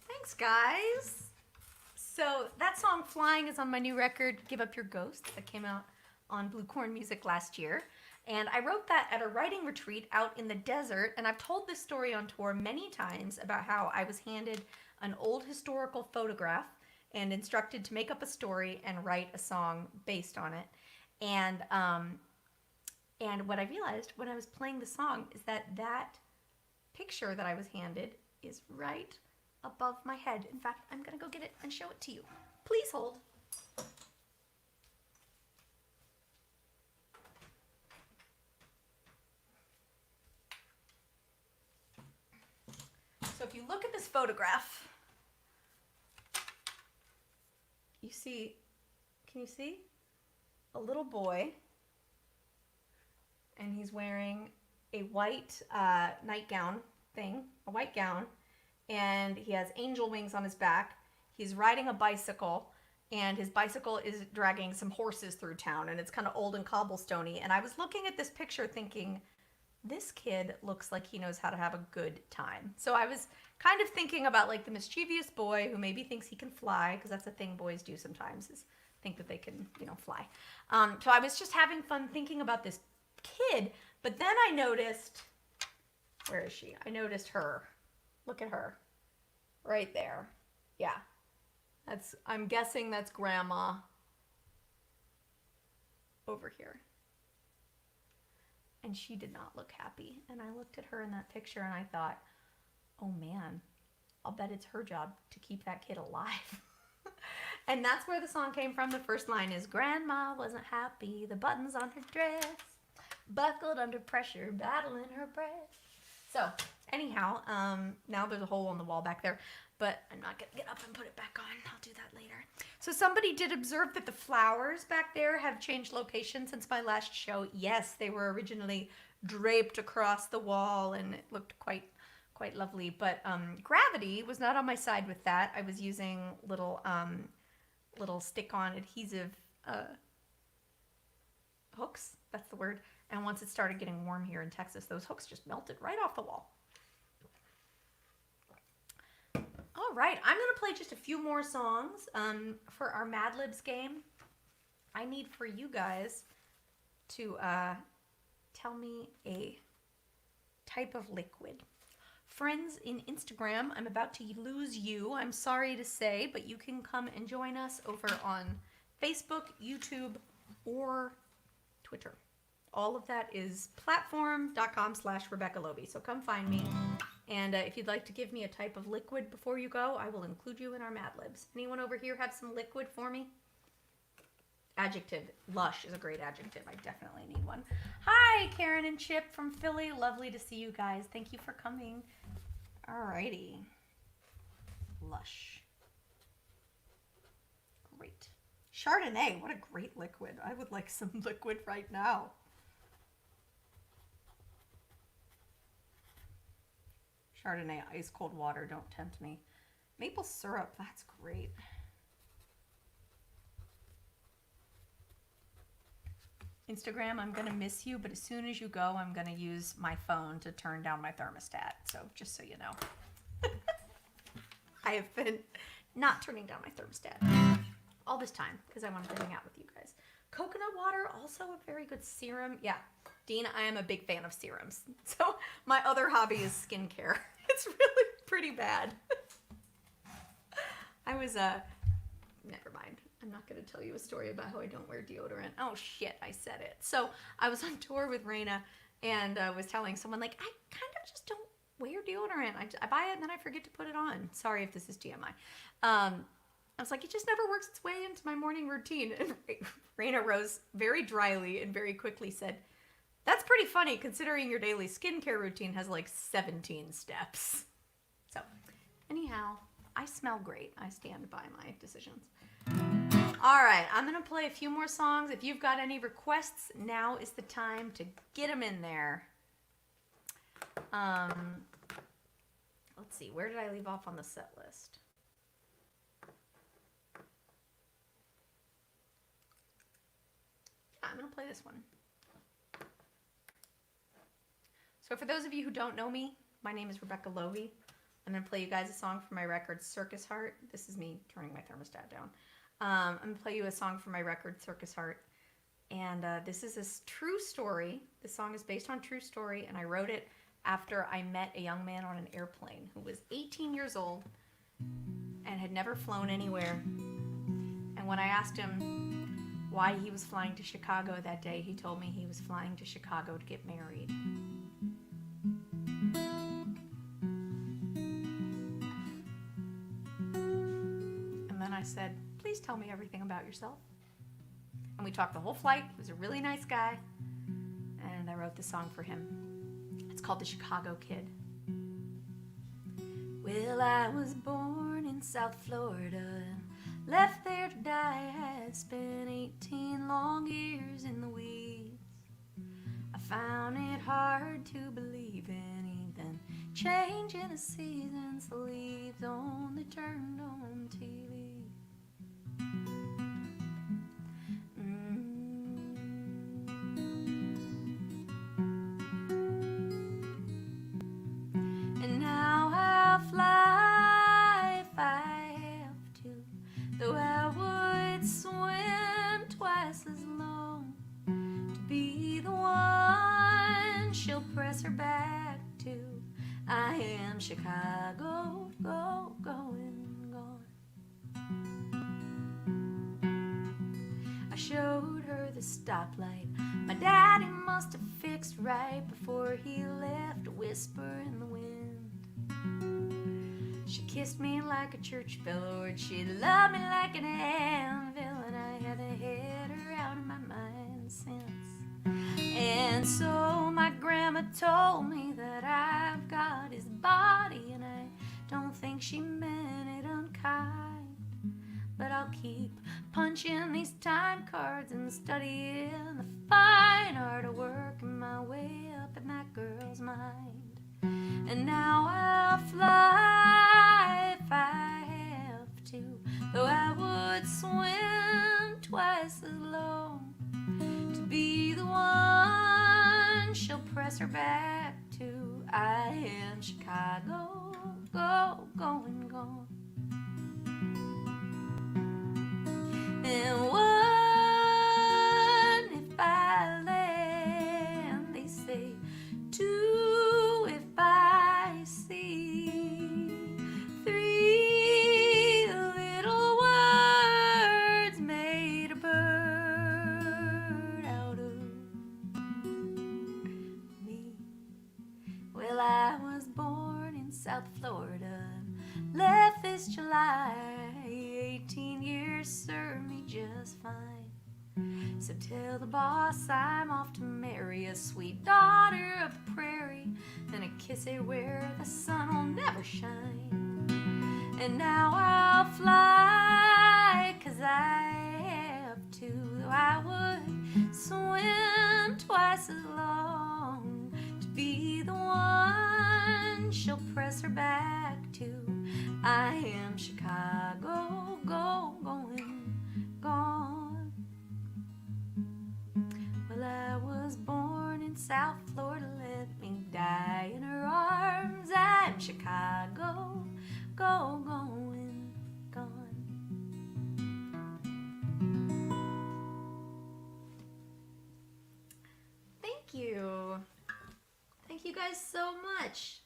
Thanks, guys. So that song Flying is on my new record, Give Up Your Ghost, that came out on Blue Corn Music last year. And I wrote that at a writing retreat out in the desert. And I've told this story on tour many times about how I was handed an old historical photograph and instructed to make up a story and write a song based on it. And what I realized when I was playing the song is that picture that I was handed is right above my head. In fact, I'm gonna go get it and show it to you. Please hold. So if you look at this photograph, you see, can you see? A little boy, and he's wearing a white nightgown thing, a white gown, and he has angel wings on his back. He's riding a bicycle, and his bicycle is dragging some horses through town, and it's kind of old and cobblestoney. And I was looking at this picture thinking, this kid looks like he knows how to have a good time. So I was kind of thinking about like the mischievous boy who maybe thinks he can fly, because that's a thing boys do sometimes, is think that they can, fly. So I was just having fun thinking about this kid, but then I noticed, where is she? I noticed her. Look at her. Right there. Yeah. I'm guessing that's Grandma over here. And she did not look happy. And I looked at her in that picture and I thought, oh man, I'll bet it's her job to keep that kid alive. And that's where the song came from. The first line is, Grandma wasn't happy, the buttons on her dress, buckled under pressure, battling her breath. So anyhow, now there's a hole on the wall back there, but I'm not going to get up and put it back on. I'll do that later. So somebody did observe that the flowers back there have changed location since my last show. Yes, they were originally draped across the wall and it looked quite lovely, but gravity was not on my side with that. I was using little stick-on adhesive hooks, that's the word. And once it started getting warm here in Texas, those hooks just melted right off the wall. All right, I'm going to play just a few more songs for our Mad Libs game. I need for you guys to tell me a type of liquid. Friends in Instagram, I'm about to lose you, I'm sorry to say, but you can come and join us over on Facebook, YouTube, or Twitter. All of that is platform.com/Rebecca Loebe. So come find me. And if you'd like to give me a type of liquid before you go, I will include you in our Mad Libs. Anyone over here have some liquid for me? Adjective. Lush is a great adjective. I definitely need one. Hi, Karen and Chip from Philly. Lovely to see you guys. Thank you for coming. Alrighty. Lush. Great. Chardonnay. What a great liquid. I would like some liquid right now. Chardonnay, ice cold water. Don't tempt me. Maple syrup. That's great. Instagram, I'm going to miss you, but as soon as you go, I'm going to use my phone to turn down my thermostat. So just so you know. I have been not turning down my thermostat all this time because I wanted to hang out with you guys. Coconut water, also a very good serum. Yeah, Dean, I am a big fan of serums. So my other hobby is skincare. It's really pretty bad. I was, never mind. I'm not going to tell you a story about how I don't wear deodorant. Oh, shit, I said it. So I was on tour with Raina and was telling someone, like, I kind of just don't wear deodorant. I buy it and then I forget to put it on. Sorry if this is TMI. I was like, it just never works its way into my morning routine. And Raina rose very dryly and very quickly said, that's pretty funny considering your daily skincare routine has like 17 steps. So anyhow, I smell great. I stand by my decisions. All right, I'm going to play a few more songs. If you've got any requests, now is the time to get them in there. Let's see, where did I leave off on the set list? Yeah, I'm going to play this one. So for those of you who don't know me, my name is Rebecca Loebe. I'm going to play you guys a song from my record, Circus Heart. This is me turning my thermostat down. I'm going to play you a song from my record, Circus Heart. And this is a true story. This song is based on true story, and I wrote it after I met a young man on an airplane who was 18 years old and had never flown anywhere. And when I asked him why he was flying to Chicago that day, he told me he was flying to Chicago to get married. And then I said, please tell me everything about yourself. And we talked the whole flight. He was a really nice guy. And I wrote this song for him. It's called The Chicago Kid. Well, I was born in South Florida, left there to die. I had spent 18 long years in the weeds. I found it hard to believe anything changing the seasons, the leaves only turned on TV. And now I'll fly if I have to, though I would swim twice as long to be the one she'll press her back to. I am Chicago, going, gone. I showed her the stoplight my daddy must have fixed right before he left, a whisper in the wind. She kissed me like a church bell, or she loved me like an anvil, and I haven't had her out of my mind since. And so my grandma told me that I've got his body, and I don't think she meant it unkind. But I'll keep punching these time cards and studying the fine art of working my way up in that girl's mind. And now I'll fly if I have to, though I would swim twice as long to be the one she'll press her back to. I am Chicago, going, gone. And one, if I land, they say. Two, if I see. Three, little words made a bird out of me. Well, I was born in South Florida, left this July. 18 years served me just fine. So tell the boss I'm off to marry a sweet daughter of the prairie, then a kiss her where the sun will never shine. And now I'll fly 'cause I have to, though I would swim twice as long to be the one she'll press her back to. I am Chicago, going, gone. Well, I was born in South Florida, let me die in her arms. I'm Chicago, going, gone. Thank you. Thank you guys so much.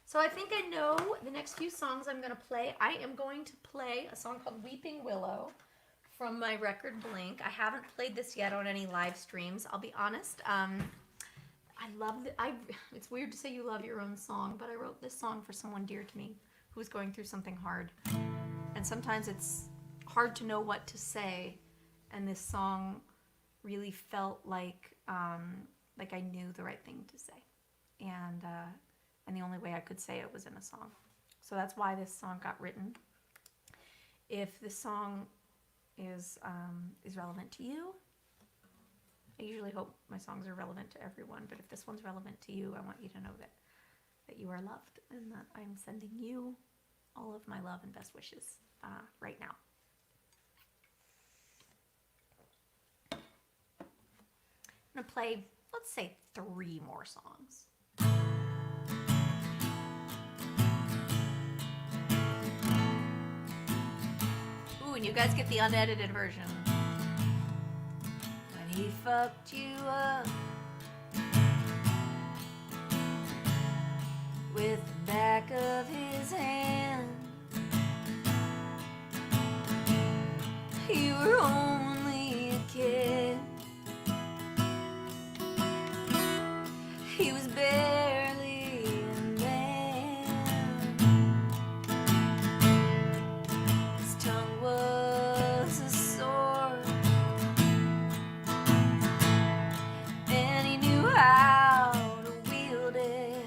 So I think I know the next few songs I'm going to play. I am going to play a song called Weeping Willow from my record Blink. I haven't played this yet on any live streams. I'll be honest. It's weird to say you love your own song, but I wrote this song for someone dear to me who's going through something hard. And sometimes it's hard to know what to say. And this song really felt like I knew the right thing to say. And the only way I could say it was in a song. So that's why this song got written. If this song is relevant to you, I usually hope my songs are relevant to everyone, but if this one's relevant to you, I want you to know that you are loved and that I'm sending you all of my love and best wishes right now. I'm going to play, let's say, 3 more songs. Ooh, and you guys get the unedited version. When he fucked you up with the back of his hand, you were only a kid. He was barely a man. His tongue was a sword, and he knew how to wield it.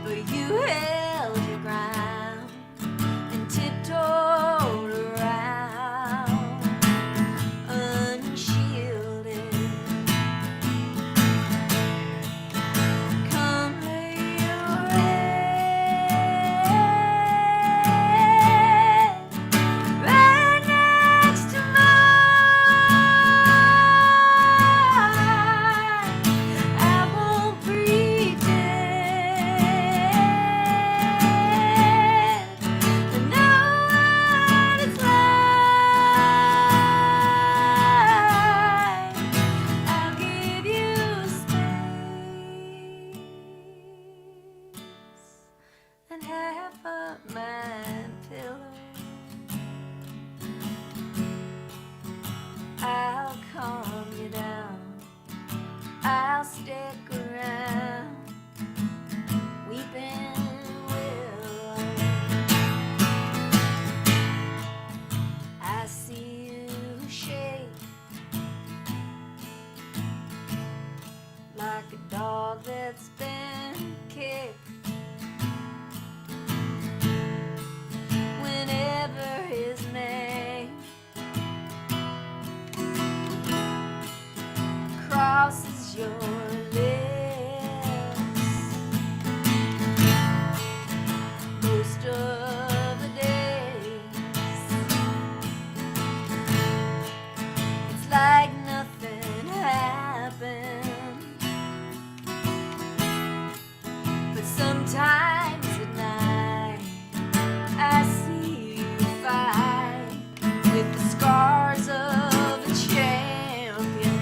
But you held your ground and tiptoed around, unshielded. dog that's been kicked. Whenever his name crosses your lips, most of the days it's like nothing happened. But sometimes at night I see you fight with the scars of a champion.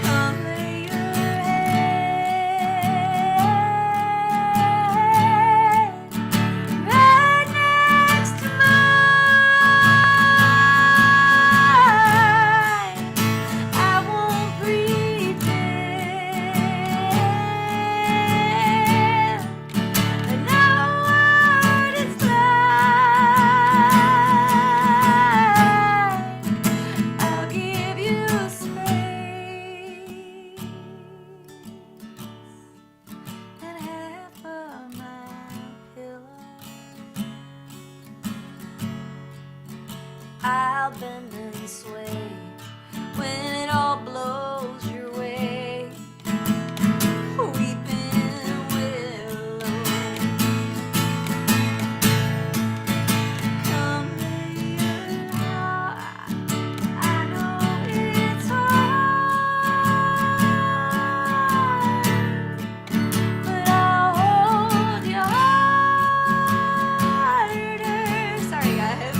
Come lay your head right next to mine. I won't pretend I know what it's like. I'll give you space and half of my pillow. I'll bend and sway when it all blows your way. Weeping willow, come lay your heart. I know it's hard, but I'll hold you harder. Sorry, guys.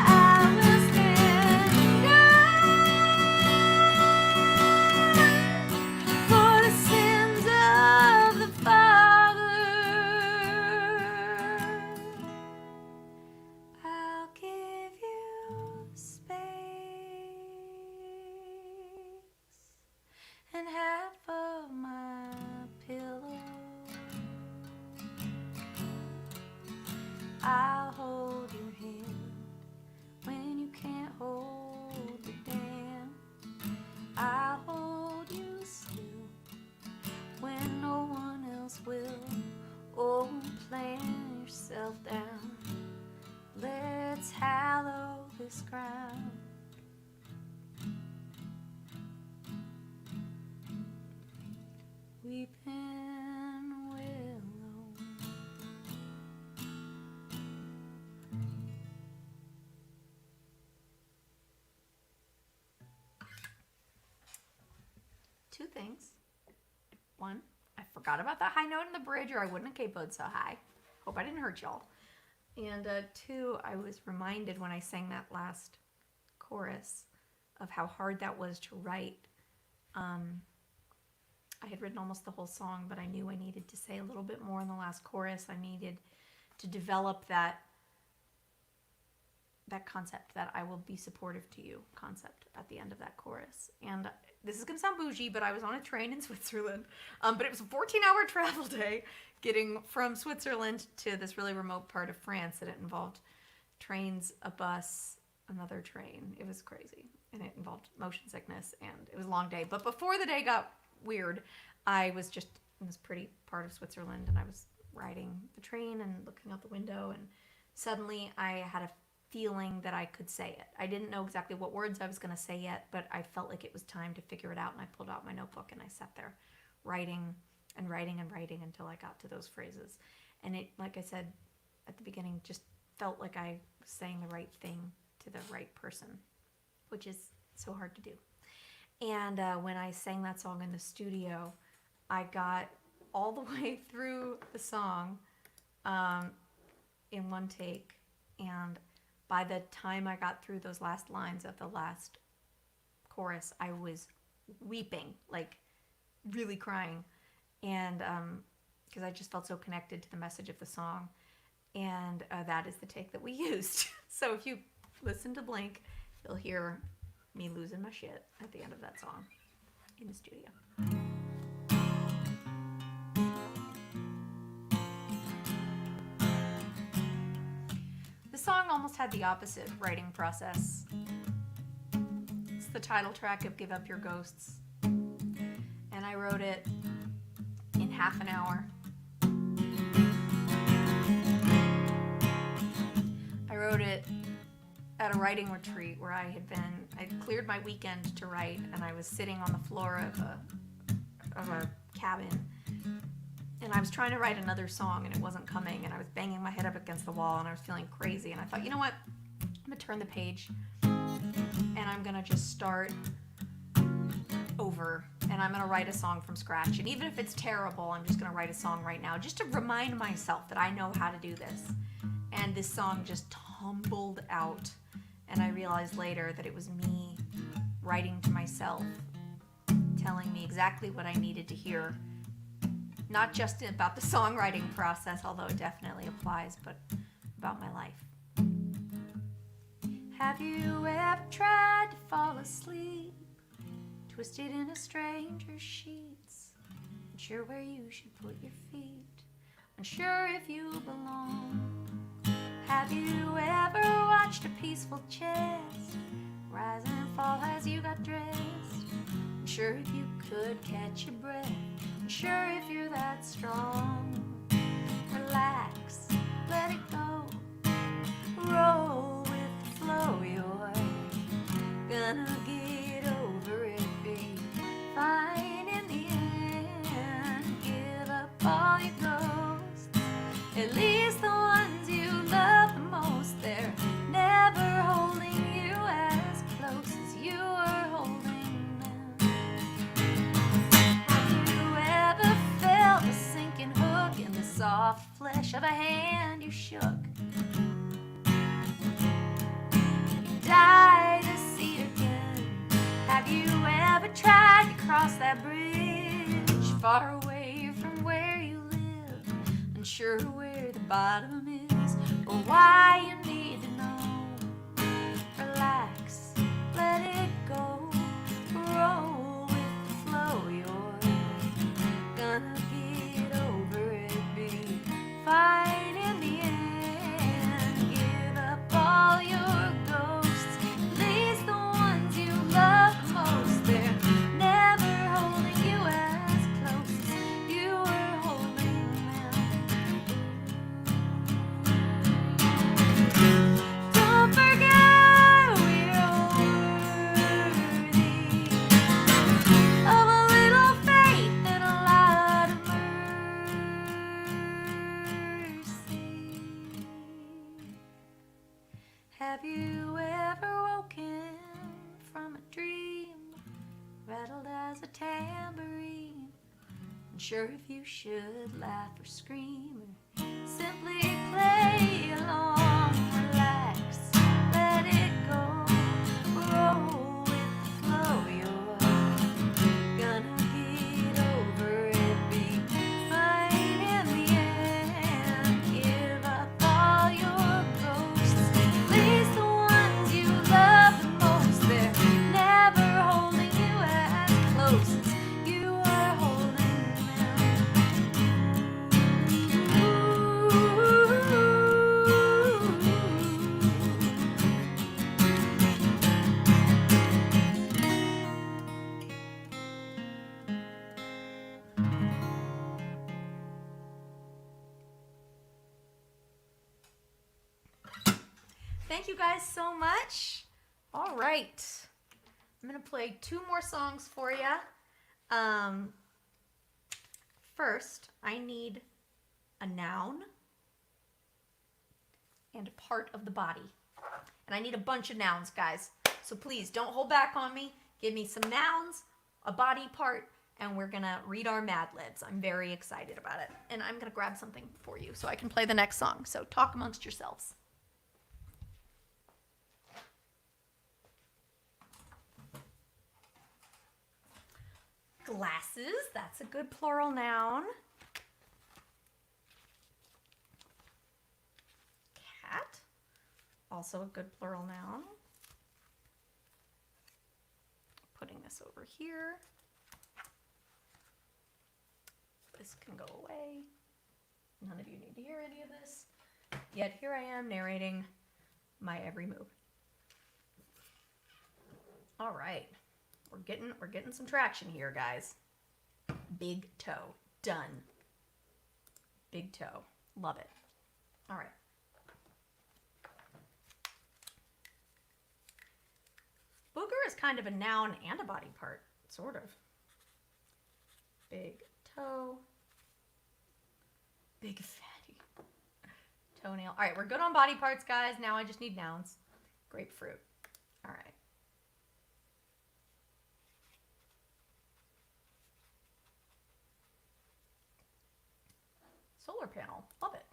I will stand guard for the sins of the Father. I'll give you space and half of my pillow. I'll hold your hand when you can't hold the dam. I'll hold you still when no one else will. Oh, plan yourself down. Let's hallow this ground. Weeping willow. Two things. One, I forgot about that high note in the bridge, or I wouldn't have capoed so high. Hope I didn't hurt y'all. And two, I was reminded when I sang that last chorus of how hard that was to write. I had written almost the whole song, but I knew I needed to say a little bit more in the last chorus. I needed to develop that concept, that I will be supportive to you concept at the end of that chorus. And this is going to sound bougie, but I was on a train in Switzerland. But it was a 14-hour travel day getting from Switzerland to this really remote part of France, and it involved trains, a bus, another train. It was crazy. And it involved motion sickness, and it was a long day. But before the day got weird, I was just in this pretty part of Switzerland, and I was riding the train and looking out the window, and suddenly I had a feeling that I could say it. I didn't know exactly what words I was going to say yet, but I felt like it was time to figure it out, and I pulled out my notebook and I sat there writing and writing and writing until I got to those phrases. And it, like I said at the beginning, just felt like I was saying the right thing to the right person, which is so hard to do. And when I sang that song in the studio, I got all the way through the song in one take, and by the time I got through those last lines of the last chorus, I was weeping, like really crying, and because I just felt so connected to the message of the song. And that is the take that we used. So if you listen to Blink, you'll hear me losing my shit at the end of that song in the studio. The song almost had the opposite writing process. is the title track of Give Up Your Ghosts. And I wrote it in half an hour. I wrote it at a writing retreat where I cleared my weekend to write, and I was sitting on the floor of a cabin, and I was trying to write another song, and it wasn't coming, and I was banging my head up against the wall, and I was feeling crazy, and I thought, you know what, I'm gonna turn the page, and I'm gonna just start over, and I'm gonna write a song from scratch, and even if it's terrible, I'm just gonna write a song right now, just to remind myself that I know how to do this. And this song just tumbled out, and I realized later that it was me writing to myself, telling me exactly what I needed to hear, not just about the songwriting process, although it definitely applies, but about my life. Have you ever tried to fall asleep, twisted in a stranger's sheets, unsure where you should put your feet, unsure if you belong? Have you ever watched a peaceful chest rise and fall as you got dressed? Unsure if you could catch your breath, unsure if you're that strong. Relax, let it go, roll with the flow. You're gonna get over it, be fine in the end. Give up all your ghosts, at least the ones you love the most. They're never holding you as close as you are holding them. Have you ever felt a sinking hook in the soft flesh of a hand you shook? You died to see it again. Have you ever tried to cross that bridge far away from where you live, unsure where the bottom is or why you need to know? Relax, let it go, roll with the flow. You're gonna get over it, be fine in the end. Give up all your ghosts, at least the ones you love the most. They're never holding you as close as you were holding them. Don't forget we're worthy of a little faith and a lot of mercy. Have you ever woken from a dream, rattled as a tambourine, unsure if you should laugh or scream or simply play along? Relax, let it go, roll with the flow. You're gonna get over it, be fine in the end. Give up all your ghosts, at least the ones you love the most. They're never holding you as close as you are holding them. Thank you guys so much. All right. I'm going to play 2 more songs for you. First, I need a noun and a part of the body. And I need a bunch of nouns, guys. So please don't hold back on me. Give me some nouns, a body part, and we're going to read our Mad Libs. I'm very excited about it. And I'm going to grab something for you so I can play the next song. So talk amongst yourselves. Glasses, that's a good plural noun. Cat, also a good plural noun. Putting this over here. This can go away. None of you need to hear any of this. Yet here I am narrating my every move. All right. We're getting some traction here, guys. Big toe. Done. Big toe. Love it. All right. Booger is kind of a noun and a body part, sort of. Big toe. Big fatty. Toenail. All right, we're good on body parts, guys. Now I just need nouns. Grapefruit. All right. Solar panel. Love it.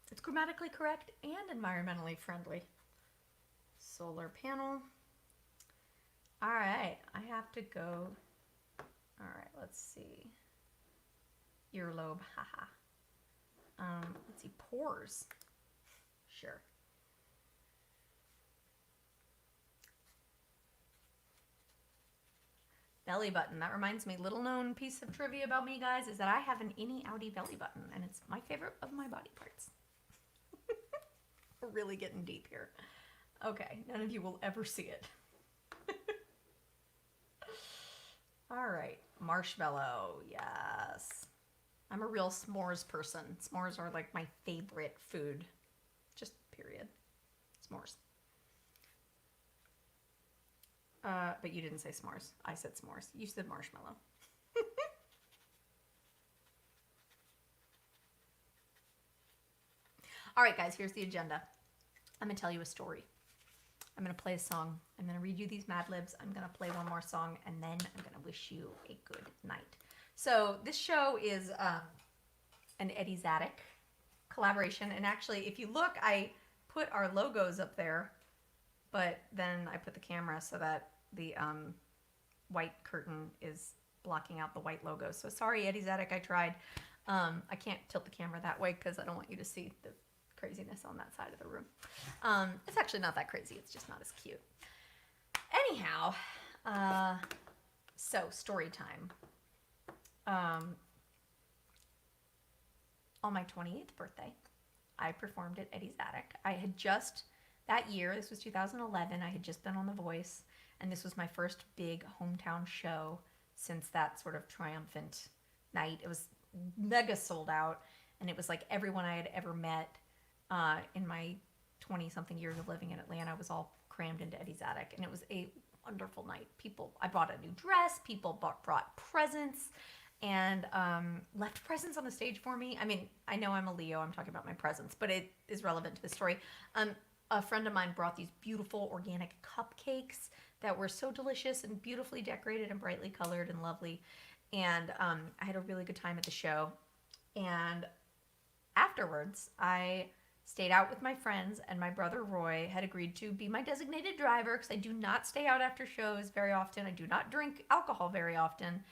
It's grammatically correct and environmentally friendly. Solar panel. All right, I have to go. All right, let's see. Earlobe, haha. Let's see, pores. Sure. Belly button. That reminds me, little known piece of trivia about me, guys, is that I have an innie outie belly button, and it's my favorite of my body parts. We're really getting deep here. Okay, none of you will ever see it. All right, marshmallow, yes. I'm a real s'mores person. S'mores are like my favorite food. Just period. S'mores. But you didn't say s'mores. I said s'mores. You said marshmallow. All right, guys, here's the agenda. I'm going to tell you a story. I'm going to play a song. I'm going to read you these Mad Libs. I'm going to play one more song, and then I'm going to wish you a good night. So this show is an Eddie Zadek collaboration. And actually, if you look, I put our logos up there, but then I put the camera so that the white curtain is blocking out the white logo. So sorry, Eddie Zadek, I tried. I can't tilt the camera that way because I don't want you to see the craziness on that side of the room. It's actually not that crazy. It's just not as cute. Anyhow, so story time. On my 28th birthday, I performed at Eddie Zadek. I had just, that year, this was 2011, I had just been on The Voice, and this was my first big hometown show since that sort of triumphant night. It was mega sold out, and it was like everyone I had ever met in my 20-something years of living in Atlanta was all crammed into Eddie Zadek, and it was a wonderful night. I bought a new dress, people brought presents, and left presents on the stage for me. I mean, I know I'm a Leo, I'm talking about my presents, but it is relevant to the story. A friend of mine brought these beautiful organic cupcakes that were so delicious and beautifully decorated and brightly colored and lovely. And I had a really good time at the show. And afterwards, I stayed out with my friends, and my brother Roy had agreed to be my designated driver because I do not stay out after shows very often. I do not drink alcohol very often.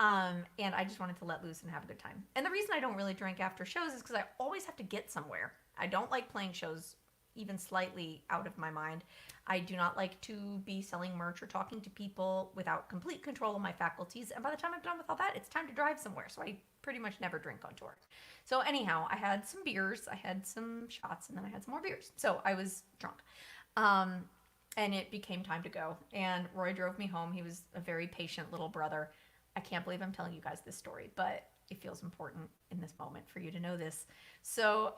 And I just wanted to let loose and have a good time. And the reason I don't really drink after shows is because I always have to get somewhere. I don't like playing shows even slightly out of my mind. I do not like to be selling merch or talking to people without complete control of my faculties. And by the time I'm done with all that, it's time to drive somewhere. So I pretty much never drink on tour. So anyhow, I had some beers, I had some shots, and then I had some more beers. So I was drunk. And it became time to go. And Roy drove me home. He was a very patient little brother. I can't believe I'm telling you guys this story, but it feels important in this moment for you to know this. So,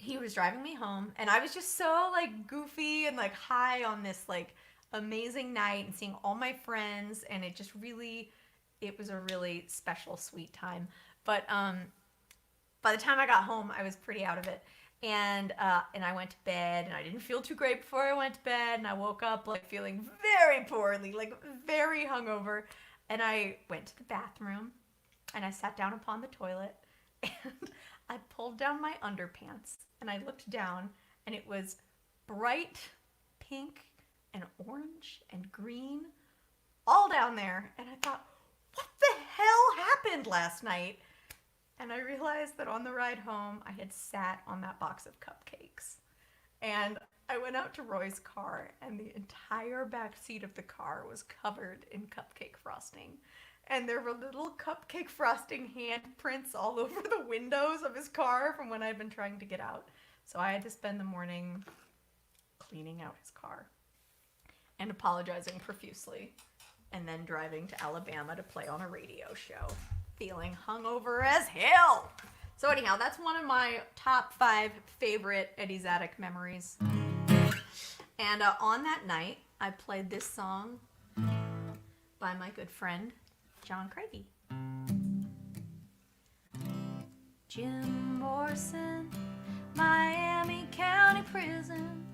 he was driving me home, and I was just so like goofy and like high on this like amazing night and seeing all my friends, and it was a really special, sweet time. But by the time I got home, I was pretty out of it, and I went to bed, and I didn't feel too great before I went to bed, and I woke up like feeling very poorly, like very hungover, and I went to the bathroom, and I sat down upon the toilet, and I pulled down my underpants, and I looked down, and it was bright pink and orange and green all down there. And I thought, what the hell happened last night? And I realized that on the ride home, I had sat on that box of cupcakes. And I went out to Roy's car, and the entire back seat of the car was covered in cupcake frosting. And there were little cupcake frosting handprints all over the windows of his car from when I'd been trying to get out. So I had to spend the morning cleaning out his car and apologizing profusely, and then driving to Alabama to play on a radio show, feeling hungover as hell. So anyhow, that's one of my top 5 favorite Eddie Zadek memories. And on that night, I played this song by my good friend, John Craigie. Jim Morrison, Miami County Prison,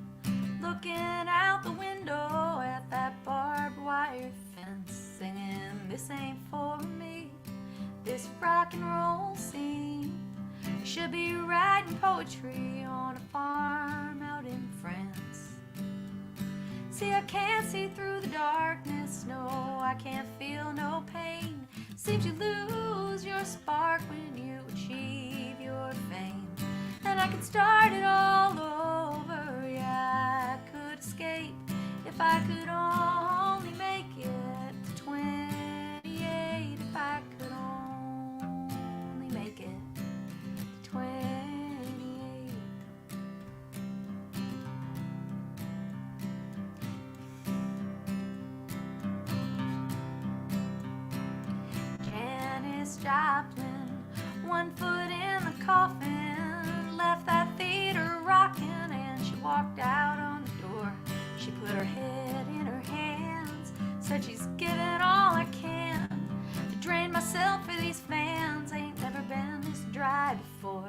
looking out the window at that barbed wire fence, singing, this ain't for me, this rock and roll scene. Should be writing poetry on a farm out in France. See, I can't see through the darkness, no, I can't feel no pain. Seems you lose your spark when you achieve your fame. And I could start it all over, yeah, I could escape if I could only make it to 28, if I could only make it to 28. Janis Joplin, one foot in the coffin, left that theater rocking, and she walked out on the door. She put her head in her hands, said she's giving all I can to drain myself for these fans. Ain't never been this dry before.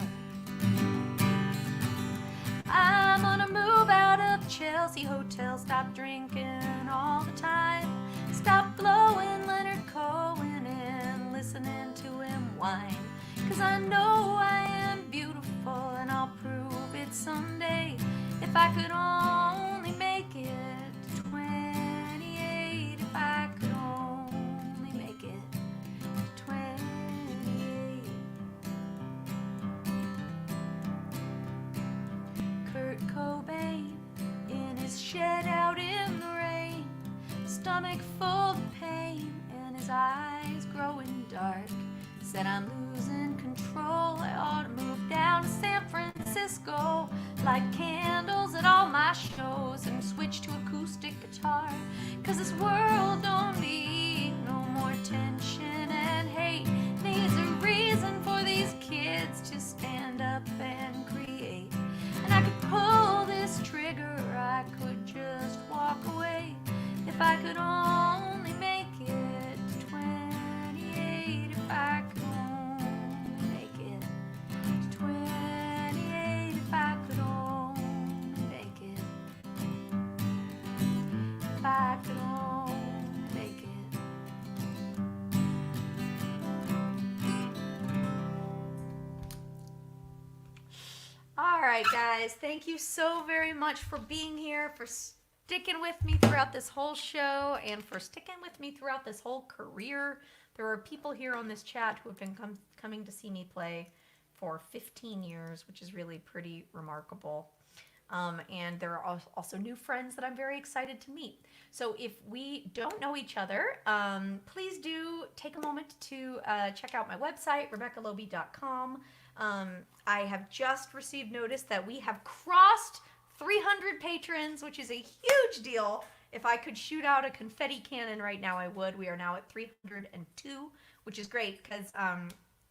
I'm gonna move out of the Chelsea hotel, stop drinking all the time, stop blowing Leonard Cohen and listening to him whine. 'Cause I know I am beautiful and I'll prove it someday. If I could only make it to 28, if I could only make it to 28. Kurt Cobain in his shed out in the rain, stomach full of pain and his eyes growing dark, said I'm losing control, I ought to move down to San Francisco, light candles at all my shows and switch to acoustic guitar. 'Cause this world don't need no more tension and hate, needs a reason for these kids to stand up and create. And I could pull this trigger, I could just walk away, if I could only make it to 28, if I could only make it to 28, if I could only make it, if I could only make it. All right, guys, thank you so very much for being here, for sticking with me throughout this whole show, and for sticking with me throughout this whole career. There are people here on this chat who have been coming to see me play for 15 years, which is really pretty remarkable. And there are also new friends that I'm very excited to meet. So if we don't know each other, please do take a moment to check out my website, RebeccaLoebe.com. I have just received notice that we have crossed 300 patrons, which is a huge deal. If I could shoot out a confetti cannon right now, I would. We are now at 302, which is great because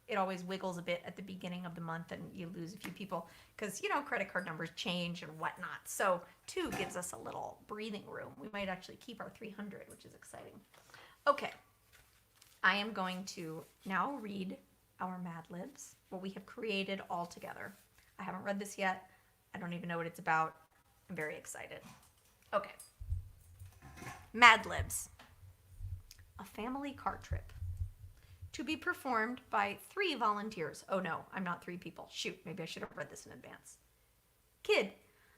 it always wiggles a bit at the beginning of the month and you lose a few people because, you know, credit card numbers change and whatnot. So 2 gives us a little breathing room. We might actually keep our 300, which is exciting. Okay. I am going to now read our Mad Libs, what we have created all together. I haven't read this yet. I don't even know what it's about. I'm very excited. Okay. Mad Libs. A family car trip. To be performed by 3 volunteers. Oh no, I'm not 3 people. Shoot, maybe I should have read this in advance. Kid,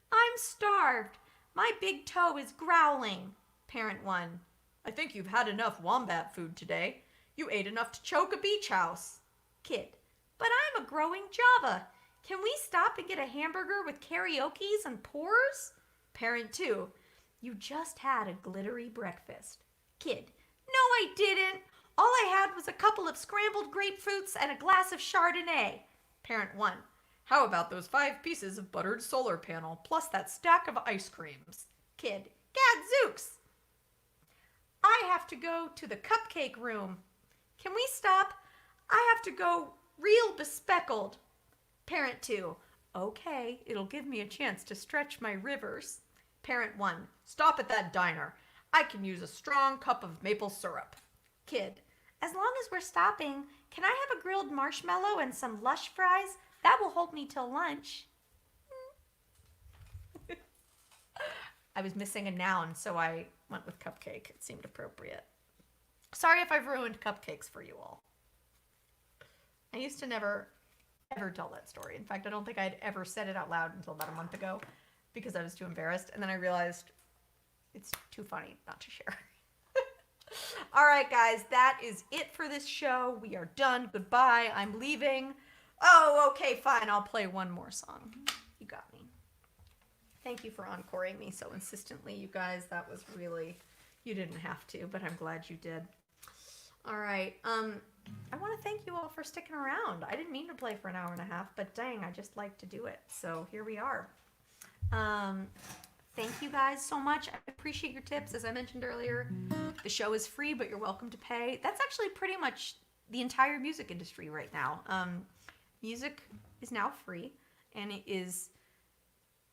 I'm starved. My big toe is growling. Parent 1, I think you've had enough wombat food today. You ate enough to choke a beach house. Kid, but I'm a growing Java. Can we stop and get a hamburger with karaokes and pours? Parent 2, you just had a glittery breakfast. Kid, no I didn't. All I had was a couple of scrambled grapefruits and a glass of Chardonnay. Parent 1, How about those 5 pieces of buttered solar panel plus that stack of ice creams? Kid, gadzooks! I have to go to the cupcake room. Can we stop? I have to go real bespeckled. Parent 2, okay, it'll give me a chance to stretch my rivers. Parent 1, stop at that diner. I can use a strong cup of maple syrup. Kid, as long as we're stopping, can I have a grilled marshmallow and some lush fries? That will hold me till lunch. I was missing a noun, so I went with cupcake. It seemed appropriate. Sorry if I've ruined cupcakes for you all. I used to never, ever tell that story. In fact, I don't think I'd ever said it out loud until about a month ago because I was too embarrassed. And then I realized it's too funny not to share. All right, guys, that is it for this show. We are done. Goodbye. I'm leaving. Oh, okay, fine. I'll play one more song. You got me. Thank you for encoring me so insistently, you guys. That was really, you didn't have to, but I'm glad you did. All right. I want to thank you all for sticking around. I didn't mean to play for an hour and a half, but dang, I just like to do it. So here we are. Thank you guys so much. I appreciate your tips. As I mentioned earlier, the show is free, but you're welcome to pay. That's actually pretty much the entire music industry right now. Music is now free, and it is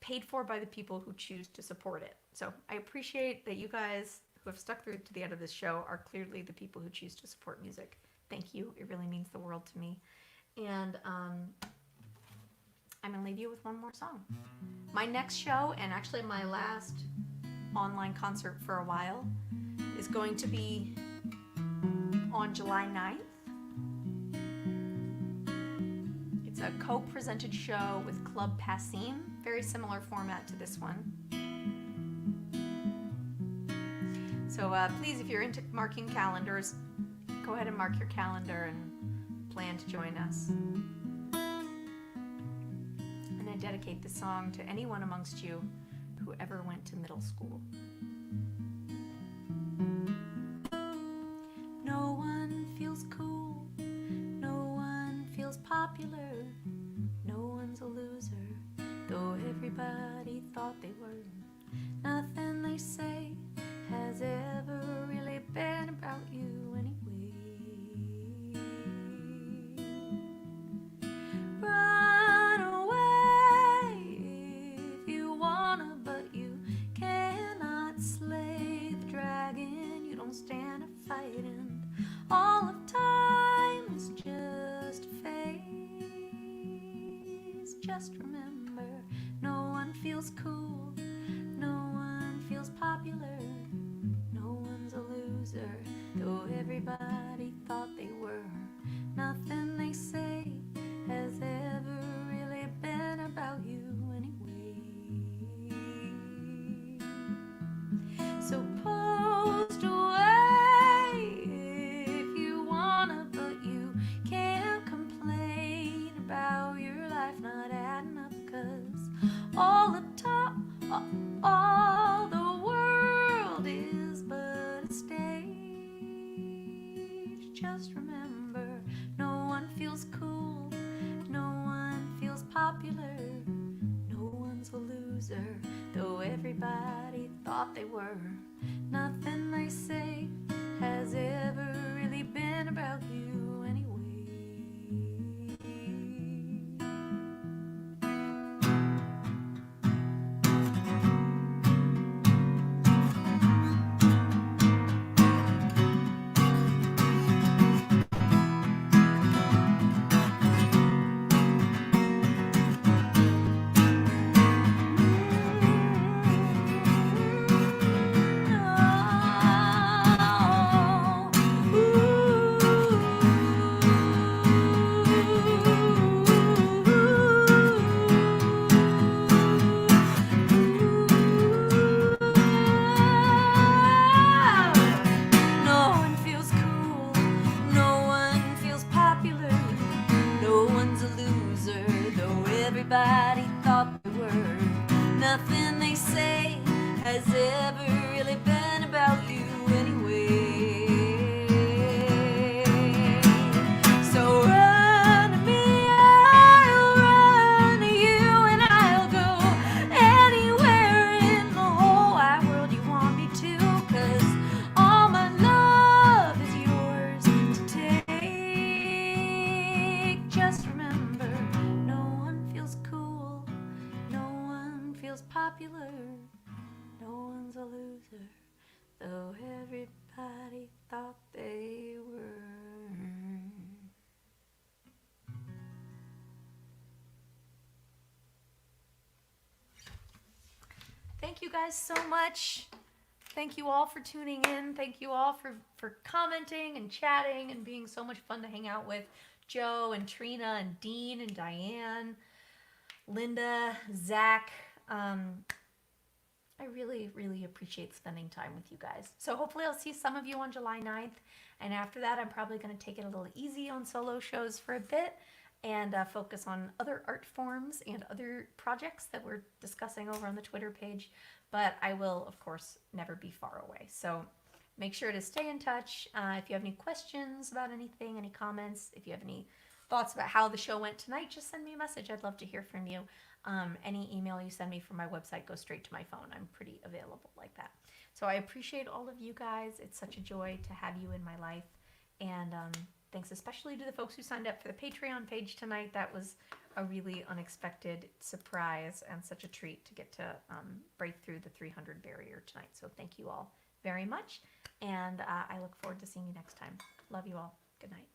paid for by the people who choose to support it. So I appreciate that you guys who have stuck through to the end of this show are clearly the people who choose to support music. Thank you. It really means the world to me. And I'm going to leave you with one more song. My next show, and actually my last online concert for a while, is going to be on July 9th. It's a co-presented show with Club Passim, very similar format to this one. So please, if you're into marking calendars, go ahead and mark your calendar and plan to join us. And I dedicate this song to anyone amongst you who ever went to middle school. No one feels cool, no one feels popular, no one's a loser, though everybody thought they were. Nothing they say has ever really been about you anyway. Run away if you wanna, but you cannot slay the dragon. You don't stand a fight, and all of time is just a phase. Just remember, no one feels cool, no one feels popular, no one's a loser, though everybody thought they were. Nothing they say has ever really been about you anyway. So post away if you wanna, but you can't complain about your life not adding up, 'cause all the world is but a stage. Just remember, no one feels cool, no one feels popular, no one's a loser, though everybody thought they were. Nothing they say has ever really been about you anyway. Everybody thought they were. Nothing they say has ever really been about you anyway. So run to me, I'll run loser, though everybody thought they were. Thank you guys so much. Thank you all for tuning in. Thank you all for commenting and chatting and being so much fun to hang out with. Joe and Trina and Dean and Diane, Linda, Zach. I really, really appreciate spending time with you guys. So hopefully I'll see some of you on July 9th. And after that, I'm probably going to take it a little easy on solo shows for a bit and focus on other art forms and other projects that we're discussing over on the Twitter page. But I will, of course, never be far away. So make sure to stay in touch. If you have any questions about anything, any comments, if you have any thoughts about how the show went tonight, just send me a message. I'd love to hear from you. Any email you send me from my website goes straight to my phone. I'm pretty available like that. So I appreciate all of you guys. It's such a joy to have you in my life. And thanks especially to the folks who signed up for the Patreon page tonight. That was a really unexpected surprise and such a treat to get to break through the 300 barrier tonight. So thank you all very much. And I look forward to seeing you next time. Love you all. Good night.